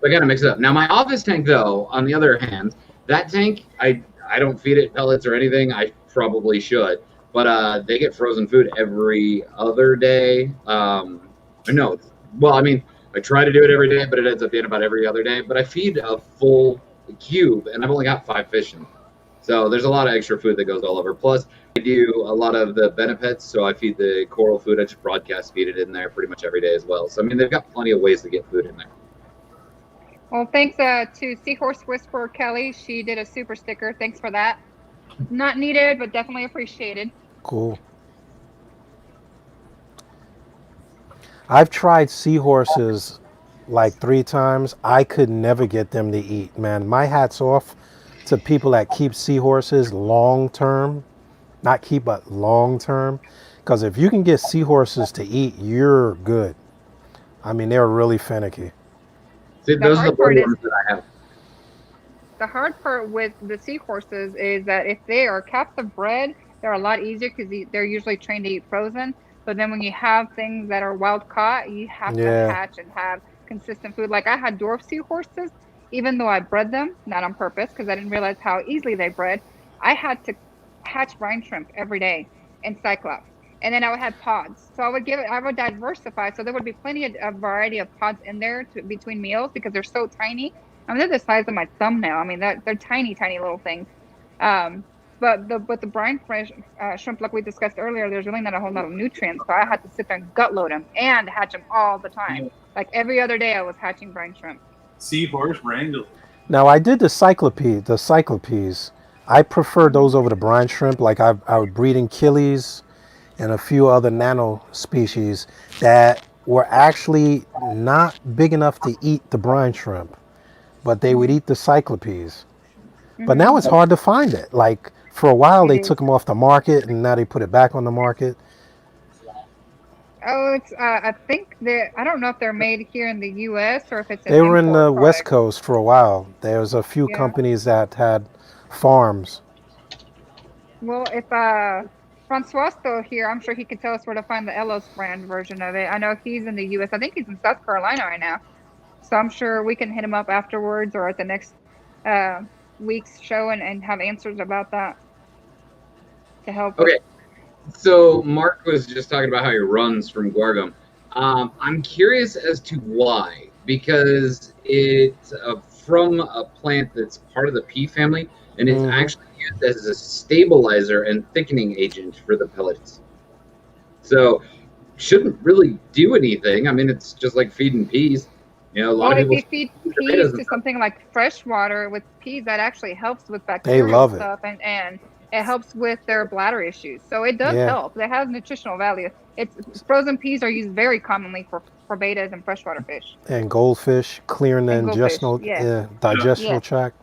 I gotta mix it up. Now my office tank, though, on the other hand, that tank I don't feed it pellets or anything. I probably should, but they get frozen food every other day. No, well, I mean, I try to do it every day, but it ends up being about every other day. But I feed a full cube, and I've only got 5 fish in. So there's a lot of extra food that goes all over. Plus, I do a lot of the benefits, so I feed the coral food. I just broadcast feed it in there pretty much every day as well. So I mean, they've got plenty of ways to get food in there. Well, thanks to Seahorse Whisperer Kelly. She did a super sticker. Thanks for that. Not needed, but definitely appreciated. Cool. I've tried seahorses like 3 times. I could never get them to eat, man. My hat's off to people that keep seahorses long term. Not keep, but long term. Because if you can get seahorses to eat, you're good. I mean, they're really finicky. See, The those are the hard part is- bloodworms that I have. The hard part with the seahorses is that if they are captive bred, they're a lot easier because they're usually trained to eat frozen. But then when you have things that are wild caught, you have to hatch and have consistent food. Like I had dwarf seahorses, even though I bred them, not on purpose, because I didn't realize how easily they bred. I had to hatch brine shrimp every day. and Cyclops. And then I would have pods. So I would diversify. So there would be plenty of variety of pods in there between meals because they're so tiny. I mean, they're the size of my thumbnail. I mean, they're tiny, tiny little things. But the brine shrimp, like we discussed earlier, there's really not a whole lot of nutrients. So I had to sit there and gut load them and hatch them all the time. Like every other day I was hatching brine shrimp. Seahorse wrangle. Now I did the cyclopes. I prefer those over the brine shrimp. Like I was breeding killies and a few other nano species that were actually not big enough to eat the brine shrimp, but they would eat the cyclopes. But now it's hard to find it. Like for a while they took them off the market and now they put it back on the market. Oh, it's I think I don't know if they're made here in the U.S. or if it's an They were in import the West product. Coast for a while. There was a few companies that had farms. Well, if Francois still here, I'm sure he could tell us where to find the Ellos brand version of it. I know he's in the U.S. I think he's in South Carolina right now. So I'm sure we can hit him up afterwards or at the next week's show and have answers about that to help. Okay. So Mark was just talking about how he runs from Guargum. I'm curious as to why, because it's from a plant that's part of the pea family, and it's actually used as a stabilizer and thickening agent for the pellets. So shouldn't really do anything. I mean, it's just like feeding peas. You know, a lot of people if you feed peas to something like fresh water with peas, that actually helps with bacterial stuff and it helps with their bladder issues. So it does help. It has nutritional value. It's frozen peas are used very commonly for betas and freshwater fish. And goldfish, clearing the digestional tract.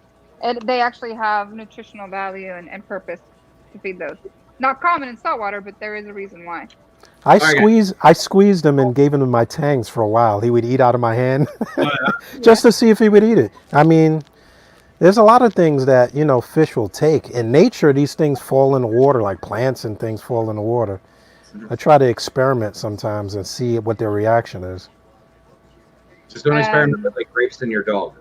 And they actually have nutritional value and purpose to feed those. Not common in saltwater, but there is a reason why. I squeezed him and gave him my tangs for a while. He would eat out of my hand just to see if he would eat it. I mean, there's a lot of things that, you know, fish will take. In nature, these things fall in the water, like plants and things fall in the water. I try to experiment sometimes and see what their reaction is. Just don't experiment with like grapes in your dog.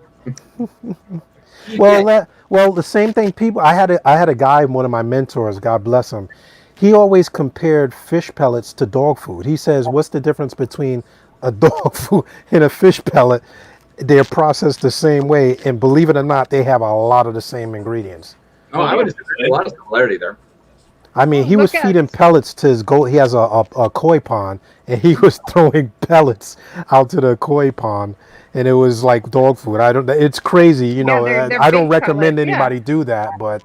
Well, the same thing. I had a guy, one of my mentors, God bless him. He always compared fish pellets to dog food. He says, "What's the difference between a dog food and a fish pellet?" They're processed the same way, and believe it or not, they have a lot of the same ingredients. Oh, I would disagree. A lot of similarity there. I mean, he was feeding pellets to his goat. He has a koi pond, and he was throwing pellets out to the koi pond, and it was like dog food. It's crazy, you know. They're I don't recommend anybody do that, but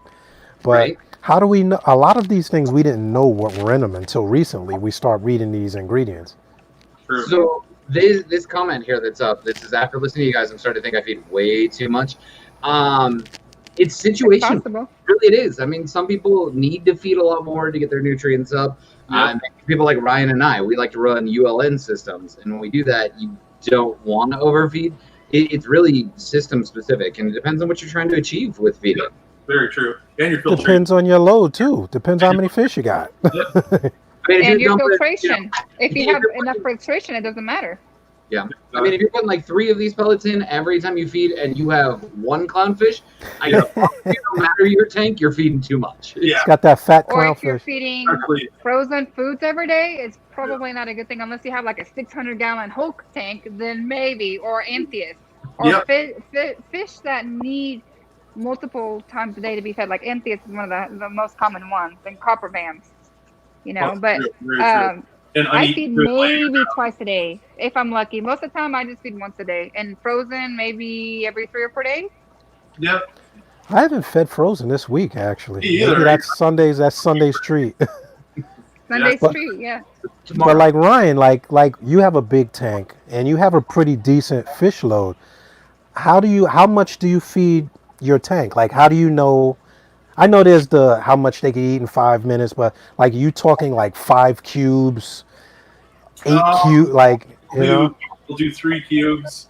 right. How do we know? A lot of these things we didn't know what were in them until recently. We start reading these ingredients. True. So this comment here that's up, this is after listening to you guys, I'm starting to think I feed way too much. It's situational. Really, it is. I mean, some people need to feed a lot more to get their nutrients up. People like Ryan and I, we like to run ULN systems, and when we do that, you don't want to overfeed. It's really system specific, and it depends on what you're trying to achieve with feeding. Very true. And your filtration. Depends on your load too. Depends how many fish you got. And your filtration. If you have enough filtration, it doesn't matter. Yeah. I mean, if you're putting like 3 of these pellets in every time you feed and you have 1 clownfish, no matter your tank, you're feeding too much. Yeah. It's got that fat clownfish. Or if you're feeding frozen foods every day, it's probably not a good thing unless you have like a 600-gallon Hulk tank, then maybe, or Amphius. Or fish that need multiple times a day to be fed, like Amphius is one of the most common ones, and copper vams, you know. And I feed maybe twice a day if I'm lucky. Most of the time I just feed once a day, and frozen maybe every 3 or 4 days. Yep. I haven't fed frozen this week actually. Maybe that's Sunday's treat. Sunday's treat, yeah. But like Ryan, like you have a big tank and you have a pretty decent fish load. How much do you feed your tank? Like, how do you know? I know there's how much they can eat in 5 minutes, but like you talking like 5 cubes, 8 cubes, like we'll do 3 cubes,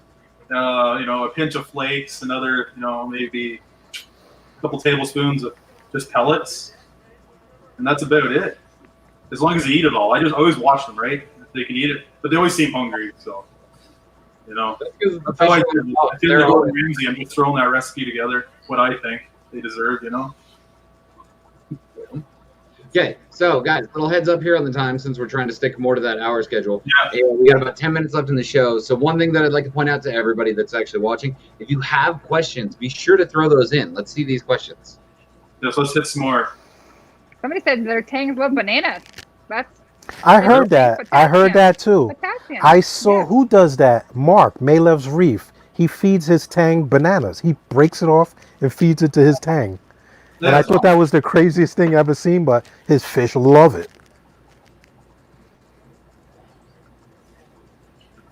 a pinch of flakes, another, maybe a couple tablespoons of just pellets, and that's about it. As long as they eat it all, I always watch them, right? If they can eat it, but they always seem hungry, so. That's how I do. I feel like Gordon Ramsay. I'm just throwing that recipe together. What I think they deserve, Okay, so guys, little heads up here on the time since we're trying to stick more to that hour schedule. Yeah. And we got about 10 minutes left in the show. So one thing that I'd like to point out to everybody that's actually watching, if you have questions, be sure to throw those in. Let's see these questions. Yes, let's hit some more. Somebody said their tangs love bananas. That's I heard that. I heard that too. potassium. I saw Yeah. who does that? Mark, Maylev's Reef. He feeds his tang bananas. He breaks it off and feeds it to his tang. And I thought that was the craziest thing I've ever seen, but his fish love it.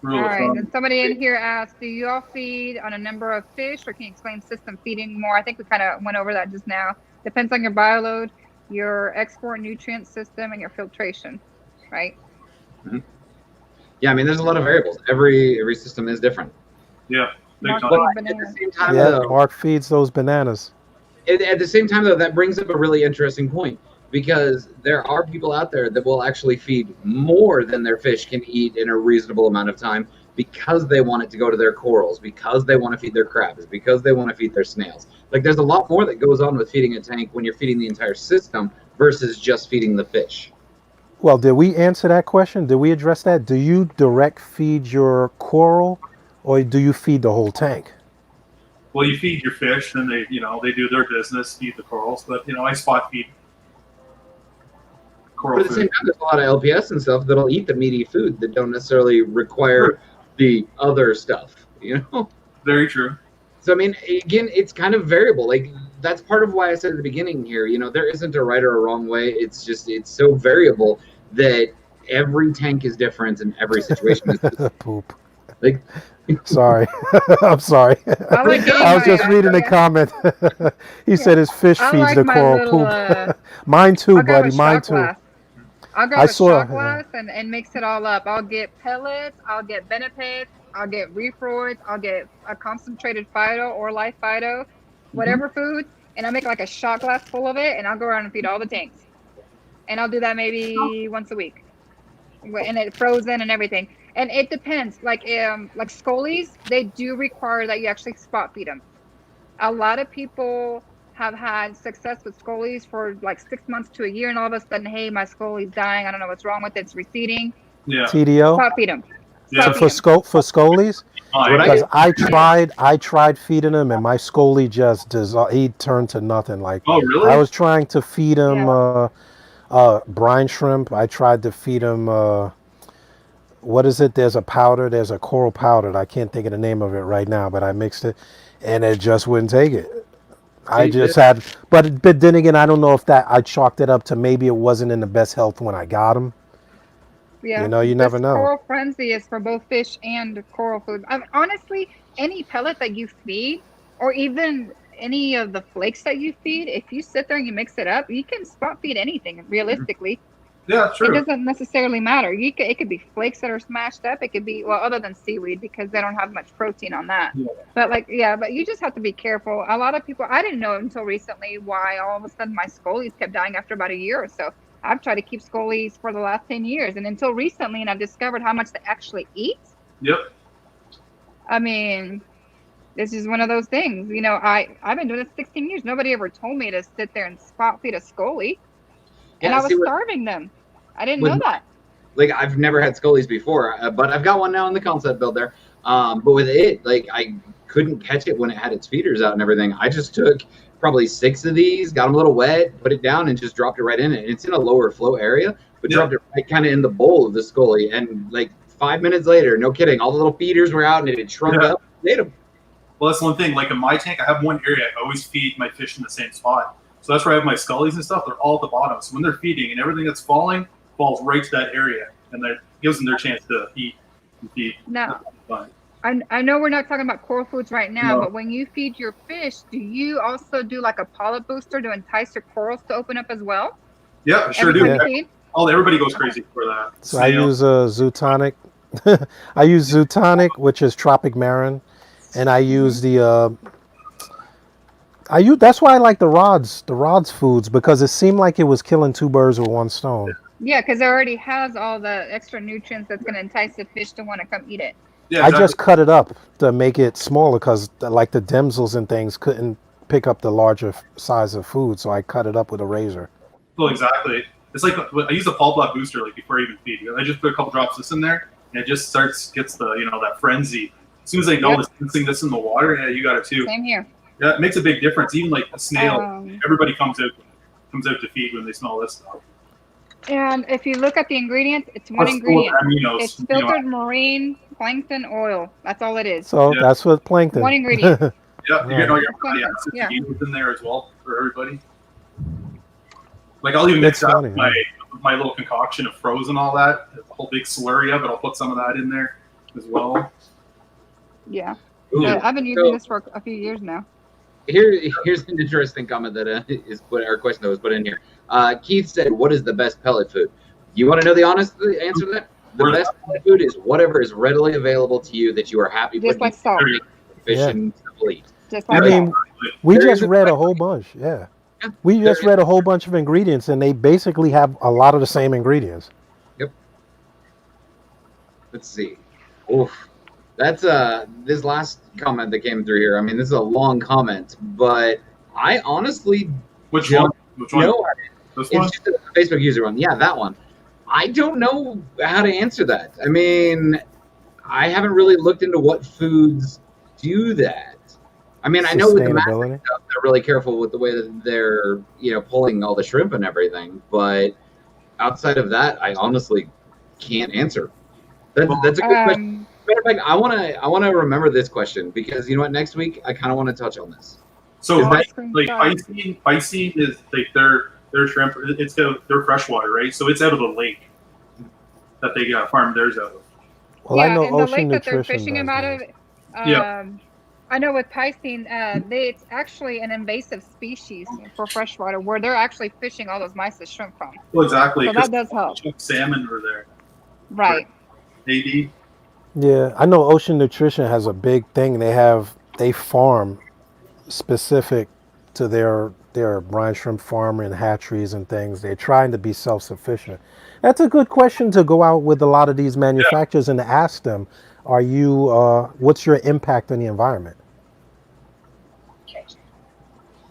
All right, and somebody in here asked, do you all feed on a number of fish, or can you explain system feeding more? I think we kind of went over that just now. Depends on your bioload, your export nutrient system, and your filtration, right? Mm-hmm. Yeah, I mean, there's a lot of variables. Every system is different. Yeah. Mark But feeds at the bananas. same time, Yeah, though, Mark feeds those bananas. at the same time, though, that brings up a really interesting point, because there are people out there that will actually feed more than their fish can eat in a reasonable amount of time because they want it to go to their corals, because they want to feed their crabs, because they want to feed their snails. Like, there's a lot more that goes on with feeding a tank when you're feeding the entire system versus just feeding the fish. Well, did we answer that question? Did we address that? Do you direct feed your coral, or do you feed the whole tank? Well, you feed your fish, then they do their business, feed the corals. But I spot feed coral But at the same food. time, there's a lot of LPS and stuff that'll eat the meaty food that don't necessarily require the other stuff, Very true. So, I mean, again, it's kind of variable. Like, that's part of why I said at the beginning here, there isn't a right or a wrong way. It's just, it's so variable that every tank is different and every situation is different. Poop. Like, Sorry. I'm sorry. I like getting I was my, just reading the comment. He said his fish I feeds like the my coral little, poop. Mine too, I'll grab buddy. a Mine shot too. glass. I'll I grab a saw- shot glass and mix it all up. I'll get pellets, I'll get benefits, I'll get reefroids, I'll get a concentrated phyto or life phyto, whatever food, and I'll make like a shot glass full of it, and I'll go around and feed all the tanks. And I'll do that maybe once a week. And it's frozen and everything. And it depends. Like scolies, they do require that you actually spot feed them. A lot of people have had success with scolies for like 6 months to a year, and all of a sudden, hey, my scolie's dying. I don't know what's wrong with it. It's receding. Yeah. TDO. Spot feed them. Yeah. For scolies, Fine. What I because get- I tried feeding him, and my scolie just he turned to nothing. Like, Oh, really? I was trying to feed him brine shrimp. I tried to feed him what is it? There's a powder. There's a coral powder. I can't think of the name of it right now, but I mixed it, and it just wouldn't take it. I just had, but then again, I don't know if that I chalked it up to maybe it wasn't in the best health when I got him. Yeah. You never know. Coral frenzy is for both fish and coral food. Honestly, any pellet that you feed, or even any of the flakes that you feed, if you sit there and you mix it up, you can spot feed anything realistically. Yeah, It true. doesn't necessarily matter. It could be flakes that are smashed up. It could be, well, other than seaweed, because they don't have much protein on that. Yeah. But you just have to be careful. A lot of people, I didn't know until recently why all of a sudden my scolies kept dying after about a year or so. I've tried to keep scolies for the last 10 years, and until recently, and I've discovered how much they actually eat. Yep. I mean, this is one of those things. I've been doing this 16 years. Nobody ever told me to sit there and spot feed a scolie, and I was starving them. I didn't know that. Like, I've never had scolies before, but I've got one now in the concept build there. But with it, like, I couldn't catch it when it had its feeders out and everything. I just took probably 6 of these, got them a little wet, put it down, and just dropped it right in it. It's in a lower flow area, but dropped it right kind of in the bowl of the scolie. And like 5 minutes later, no kidding, all the little feeders were out and it had shrunk up and ate them. Well, that's one thing. Like in my tank, I have one area I always feed my fish in the same spot. So that's where I have my scullies and stuff. They're all at the bottom. So when they're feeding and everything that's falling falls right to that area, and that gives them their chance to eat and feed. Now, Fine. I know we're not talking about coral foods right now, No. but when you feed your fish, do you also do like a polyp booster to entice your corals to open up as well? Yeah, I sure Every do. time you feed? Everybody goes crazy for that. So I use Zootonic. I use Zootonic, which is Tropic Marin, and I use the. That's why I like the rods foods, because it seemed like it was killing 2 birds with 1 stone. Yeah, because it already has all the extra nutrients that's going to entice the fish to want to come eat it. Yeah, I exactly. just cut it up to make it smaller, because like the damsels and things couldn't pick up the larger size of food, so I cut it up with a razor. Well, exactly. It's like I use a Paul Block booster like before I even feed. I just put a couple drops of this in there, and it just gets the that frenzy. As soon as they know Yep. this in the water, yeah, you got it too. Same here. Yeah, it makes a big difference. Even like a snail, everybody comes out to feed when they smell this stuff. And if you look at the ingredients, it's one Plus, ingredient. aminos, It's filtered marine plankton oil. That's all it is. So that's what plankton. One ingredient. Yeah, you get all your Plankton, acid yeah. in there as well for everybody. Like I'll even mix That's up funny, my little concoction of frozen all that, a whole big slurry of it. I'll put some of that in there as well. Yeah. Ooh. I've been using this for a few years now. Here's an interesting comment that is put, or question that was put in here. Keith said, "What is the best pellet food?" You want to know the honest answer to that? The best pellet food is whatever is readily available to you that you are happy Just like salt. fish and simple eat. Just I like mean, we just read a whole bunch. Yeah. We just read a whole bunch of ingredients, and they basically have a lot of the same ingredients. Yep. Let's see. Oof. That's this last comment that came through here. I mean, this is a long comment, but I honestly Which one? This It's one? just a Facebook user one. Yeah, that one. I don't know how to answer that. I mean, I haven't really looked into what foods do that. I mean, I know with the Mastic stuff, they're really careful with the way that they're, pulling all the shrimp and everything. But outside of that, I honestly can't answer. That's a good question. Matter of fact, I want to remember this question because you know what? Next week, I kind of want to touch on this. So Piscine is like their shrimp. It's their freshwater, right? So it's out of the lake that they farm theirs out of. Well, I know and Ocean the lake that they're Nutrition fishing them out of. I know with Piscine, it's actually an invasive species for freshwater where they're actually fishing all those mysis shrimp from. Well, exactly. So that does help. Salmon were there. Right. AD. Yeah, I know Ocean Nutrition has a big thing. They farm specific to their brine shrimp farm and hatcheries and things. They're trying to be self-sufficient. That's a good question to go out with a lot of these manufacturers and to ask them, are you what's your impact on the environment?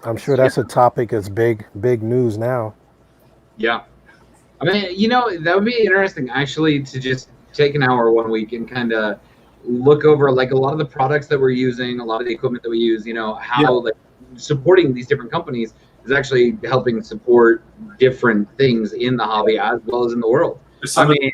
I'm sure that's a topic that's big news now. Yeah. I mean, that would be interesting actually to just take an hour one week and kind of look over like a lot of the products that we're using, a lot of the equipment that we use, how like supporting these different companies is actually helping support different things in the hobby as well as in the world. I mean,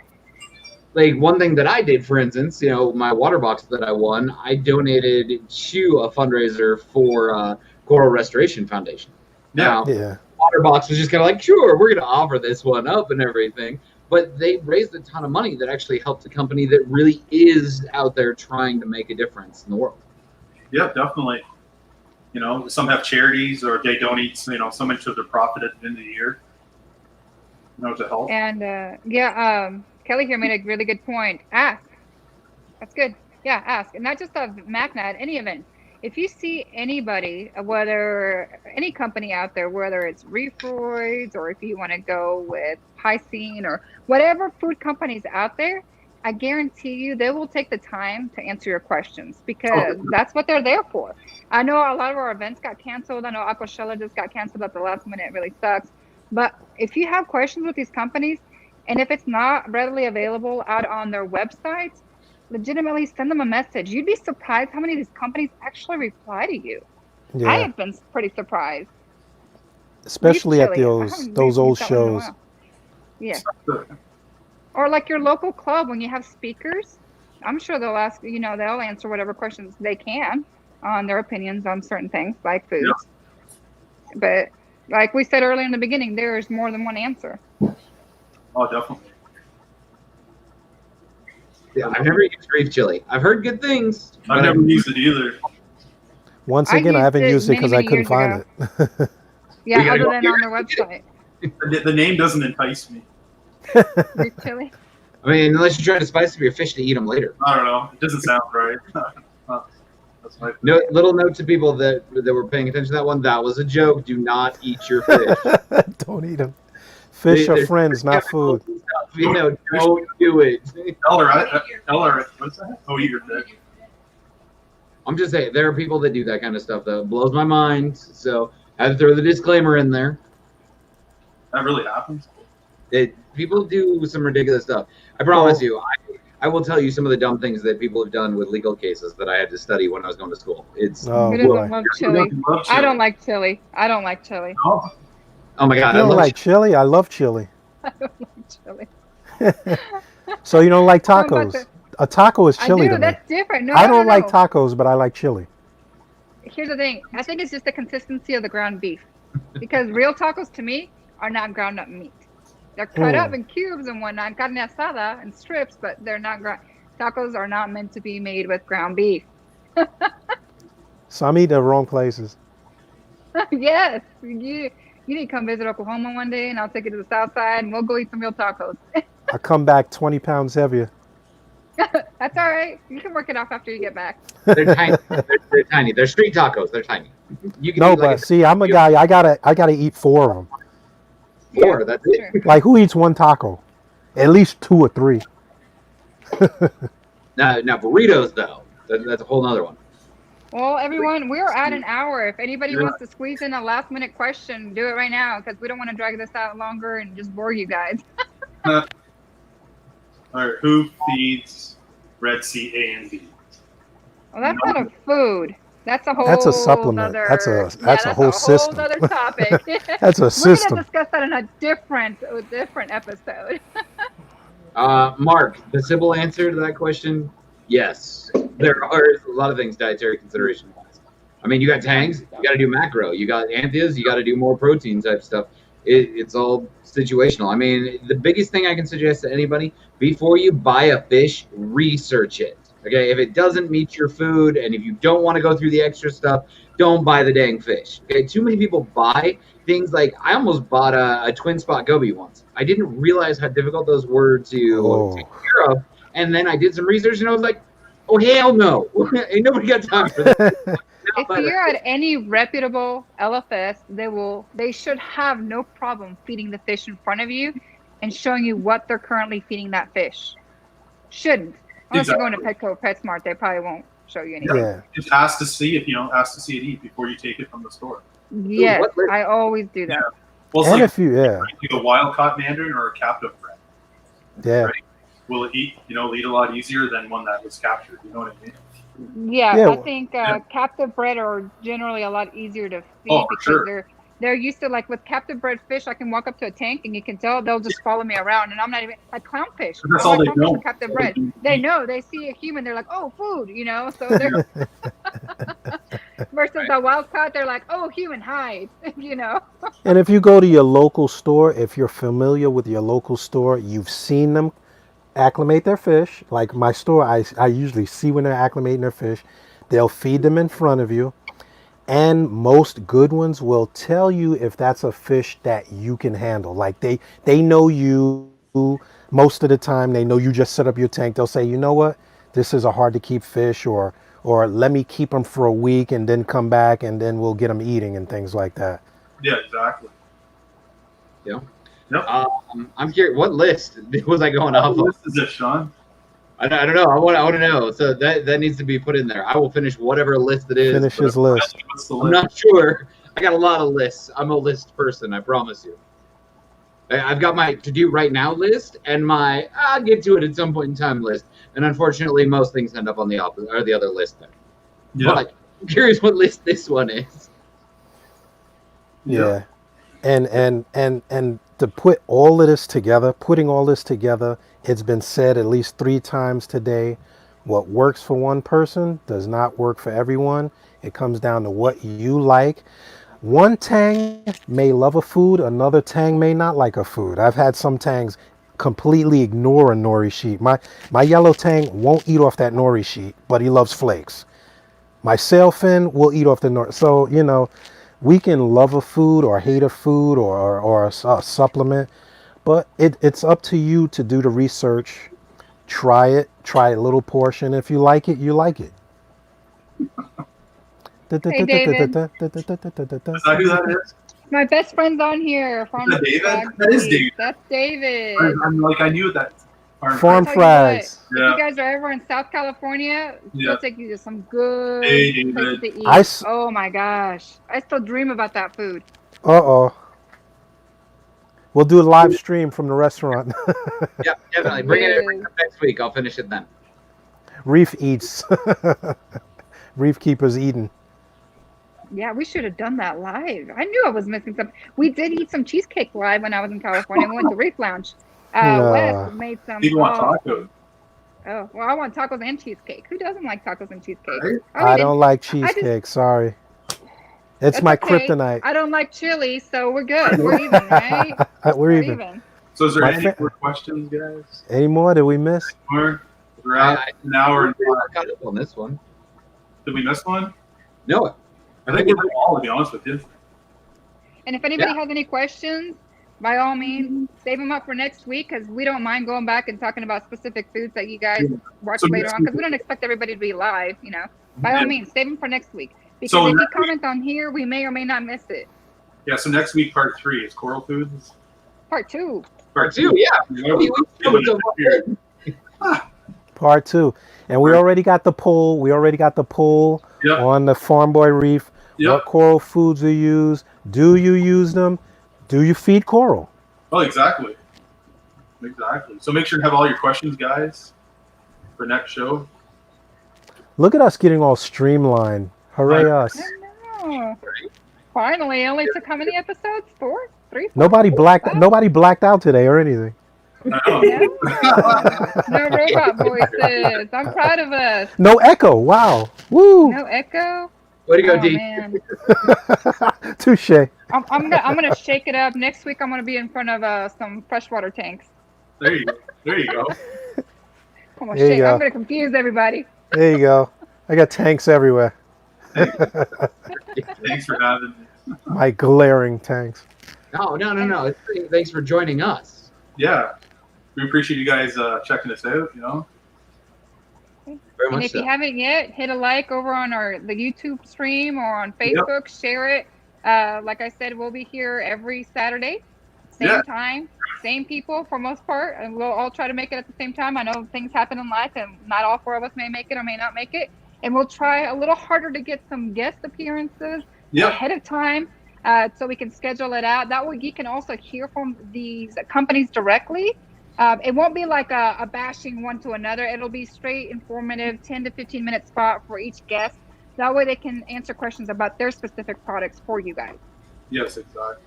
like one thing that I did, for instance, my water box that I won, I donated to a fundraiser for Coral Restoration Foundation. Now, water box was just kind of like, sure, we're going to offer this one up and everything. But they raised a ton of money that actually helped a company that really is out there trying to make a difference in the world. Yeah, definitely. Some have charities or they donate, so much of their profit at the end of the year. To help. And Kelly here made a really good point. Ask. That's good. Yeah, ask. And not just of MACNA at any event. If you see anybody, whether any company out there, whether it's Reefroids or if you want to go with Piscine or whatever food companies out there, I guarantee you they will take the time to answer your questions because that's what they're there for. I know a lot of our events got canceled. I know Aquashella just got canceled at the last minute. It really sucks. But if you have questions with these companies, and if it's not readily available out on their websites, legitimately send them a message. You'd be surprised how many of these companies actually reply to you. Yeah. I have been pretty surprised. Especially at those old shows. Yeah. Or like your local club when you have speakers, I'm sure they'll ask, they'll answer whatever questions they can on their opinions on certain things like foods. Yeah. But like we said earlier in the beginning, there is more than one answer. Oh, definitely. Yeah, I've never used reef chili. I've heard good things. I've never used it either. Once again, I haven't used it because I couldn't find it. Yeah, other than on their website. The name doesn't entice me. Reef chili? I mean, unless you're trying to spice up your fish to eat them later. I don't know. It doesn't sound right. That's my little note to people that were paying attention to that one. That was a joke. Do not eat your fish. Don't eat them. Fish are friends, not food. Don't do it. Eller, what's that? Oh, eat your fish. I'm just saying, there are people that do that kind of stuff, though. It blows my mind. So I had to throw the disclaimer in there. That really happens. People do some ridiculous stuff. I promise you. I will tell you some of the dumb things that people have done with legal cases that I had to study when I was going to school. It's Who boy. doesn't love chili? Love I don't like chili. I don't like chili. Oh, oh my god, You I don't love like chili? I love chili. I don't like chili. So you don't like I don't like tacos? A taco is I chili do. to me. That's different. No, I no, don't no, like no. tacos, but I like chili. Here's the thing. I think it's just the consistency of the ground beef. Because real tacos to me are not ground up meat. They're cut up in cubes and whatnot, carne asada and strips, but they're not ground. Tacos are not meant to be made with ground beef. So I'm eating the wrong places. Yes, you need to come visit Oklahoma one day, and I'll take you to the south side, and we'll go eat some real tacos. I come back 20 pounds heavier. That's all right. You can work it off after you get back. They're tiny. They're tiny. They're street tacos. They're tiny. You can No, eat like but see, I'm a guy. I gotta eat 4 of them. four. That's it. Sure. Like, who eats one taco? At least 2 or 3. Now burritos though. That's a whole nother one. Well, everyone, we're at an hour. If anybody wants to squeeze in a last minute question, do it right now because we don't want to drag this out longer and just bore you guys. all right. Who feeds Red Sea A and B? Well, that's not a food. That's a whole. That's a supplement. Other, that's a whole system. Other topic. That's a We're system. gonna discuss that in a different episode. Mark, the simple answer to that question: yes. There are a lot of things dietary consideration wise. I mean, you got tangs, you got to do macro, you got anthias, you got to do more protein type stuff. It's all situational. I mean, the biggest thing I can suggest to anybody before you buy a fish, research it. Okay, if it doesn't meet your food and if you don't want to go through the extra stuff, don't buy the dang fish. Okay, too many people buy things like I almost bought a twin spot goby once. I didn't realize how difficult those were to take care of, and then I did some research and I was like, oh hell no, ain't nobody got time for that. If you're at any reputable LFS, they should have no problem feeding the fish in front of you and showing you what they're currently feeding that fish. Shouldn't. Unless you're going to Petco, PetSmart, they probably won't show you anything. Yeah. Just ask to see it eat before you take it from the store. Yes, I always do that. Yeah. Well, it's And like, if you, like a wild caught mandarin or a captive bred. yeah. Right? Will it eat a lot easier than one that was captured? You know what I mean? Yeah, I think captive bred are generally a lot easier to feed because they're used to, like with captive bred fish, I can walk up to a tank and you can tell they'll just follow me around and I'm not even like clownfish. That's all they know. Captive bred. They know, they see a human, they're like, oh, food, so they're versus the wild caught, they're like, oh, human hide, And if you go to your local store, if you're familiar with your local store, you've seen them acclimate their fish. Like my store, I usually see when they're acclimating their fish. They'll feed them in front of you. And most good ones will tell you if that's a fish that you can handle. Like they know you most of the time. They know you just set up your tank. They'll say, you know what, this is a hard to keep fish, or let me keep them for a week and then come back and then we'll get them eating and things like that. Yeah, exactly. Yeah. Yep. I'm curious, what list was I going off of? What list is this, Sean? I don't know. I want to know. So that needs to be put in there. I will finish whatever list it is. Finish his list. What's the I'm list? not sure. I got a lot of lists. I'm a list person, I promise you. I've got my to-do right now list and my I'll get to it at some point in time list. And unfortunately, most things end up on the opposite or the other list there. Yeah. But I'm curious what list this one is. Yeah. And to put all of this together, it's been said at least 3 times today. What works for one person does not work for everyone. It comes down to what you like. One tang may love a food, another tang may not like a food. I've had some tangs completely ignore a nori sheet. My yellow tang won't eat off that nori sheet, but he loves flakes. My sailfin will eat off the nori. So, we can love a food or hate a food or a supplement, but it's up to you to do the research. Try a little portion. If you like it, you like it. Hey, David. Is that who that is? My best friend's on here. Farm Is that David? Frags That is Beef. David. That's David. I'm like, I knew that. Farm I'll tell you Frags. what, if you guys are ever in South California, we'll take you to some good places to eat. Oh my gosh. I still dream about that food. Uh-oh. We'll do a live stream from the restaurant. Yeah, definitely. Bring it Yes. up next week. I'll finish it then. Reef eats. Reef keepers eating. Yeah, we should have done that live. I knew I was missing something. We did eat some cheesecake live when I was in California. We went to Reef Lounge. Wes made some. People want tacos. Oh, well, I want tacos and cheesecake. Who doesn't like tacos and cheesecake? Right? I don't like cheesecake. Sorry. It's That's my okay. kryptonite. I don't like chili, so we're good. We're even, right? We're even. So is there My any fa- more questions, guys? Any more? Did we miss? We're at an hour and I got up on this one. Did we miss one? No. I think we did all, to be honest with you. And if anybody has any questions, by all means, save them up for next week because we don't mind going back and talking about specific foods that you guys watch So later next on because week- we don't expect everybody to be live, you know. By all Yeah. means, save them for next week. Because So if you next comment on here, we may or may not miss it. Yeah, so next week, part 3 is coral foods. Part 2. Part 2, yeah. Part 2. And we already got the poll. Yep. On the Farm Boy Reef. Yep. What coral foods you use? Do you use them? Do you feed coral? Oh, exactly. Exactly. So make sure to have all your questions, guys, for next show. Look at us getting all streamlined. Hooray us. I know. Finally, it only took how many episodes? 4? 3? 4? Nobody blacked out today or anything. I know. No robot voices. I'm proud of us. No echo. Wow. Woo. No echo. Way to go, Oh, D. man. Touche. I'm gonna shake it up. Next week I'm gonna be in front of some freshwater tanks. There you go. There you go. I'm gonna There you shake. go. I'm gonna confuse everybody. There you go. I got tanks everywhere. Thanks for having me. My glaring tanks. No. Thanks for joining us. Yeah. We appreciate you guys checking us out, you know. Very And much if so. you haven't yet, hit a like over on the YouTube stream or on Facebook. Share it. Like I said, we'll be here every Saturday, same time, same people for most part, and we'll all try to make it at the same time. I know things happen in life, and not all 4 of us may make it or may not make it. And we'll try a little harder to get some guest appearances ahead of time, so we can schedule it out. That way, you can also hear from these companies directly. It won't be like a bashing one to another. It'll be straight, informative, 10 to 15 minute spot for each guest. That way they can answer questions about their specific products for you guys. Yes, exactly.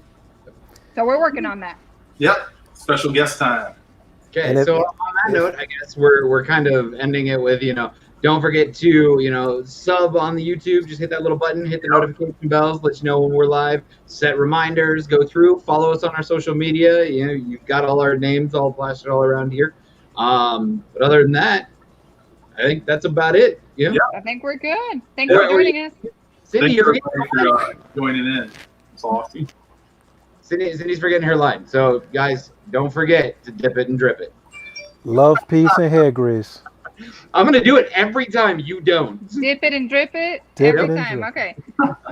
So we're working on that. Yep. Special guest time. Okay, And so on that note, I guess we're kind of ending it with, don't forget to, sub on the YouTube. Just hit that little button, hit the notification bells, let you know when we're live, set reminders, go through, follow us on our social media. You've got all our names all plastered all around here. But other than that, I think that's about it. Yeah. I think we're good. Thanks for joining us. Cyndi, Thank you're you for joining in. It's awesome. Cindy's forgetting her line. So, guys, don't forget to dip it and drip it. Love, peace, and hair grease. I'm going to do it every time you don't. Dip it and drip it Dip every it and time. drip. Okay.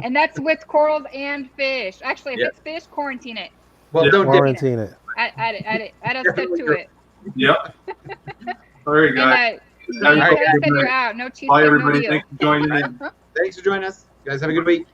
And that's with corals and fish. Actually, if it's fish, quarantine it. Well, don't dip it. Quarantine it. Add a step to it. Yep. All right, guys. And All right, said you're out. No cheese. Bye, No everybody. deal. Thanks for joining in. Thanks for joining us. You guys have a good week.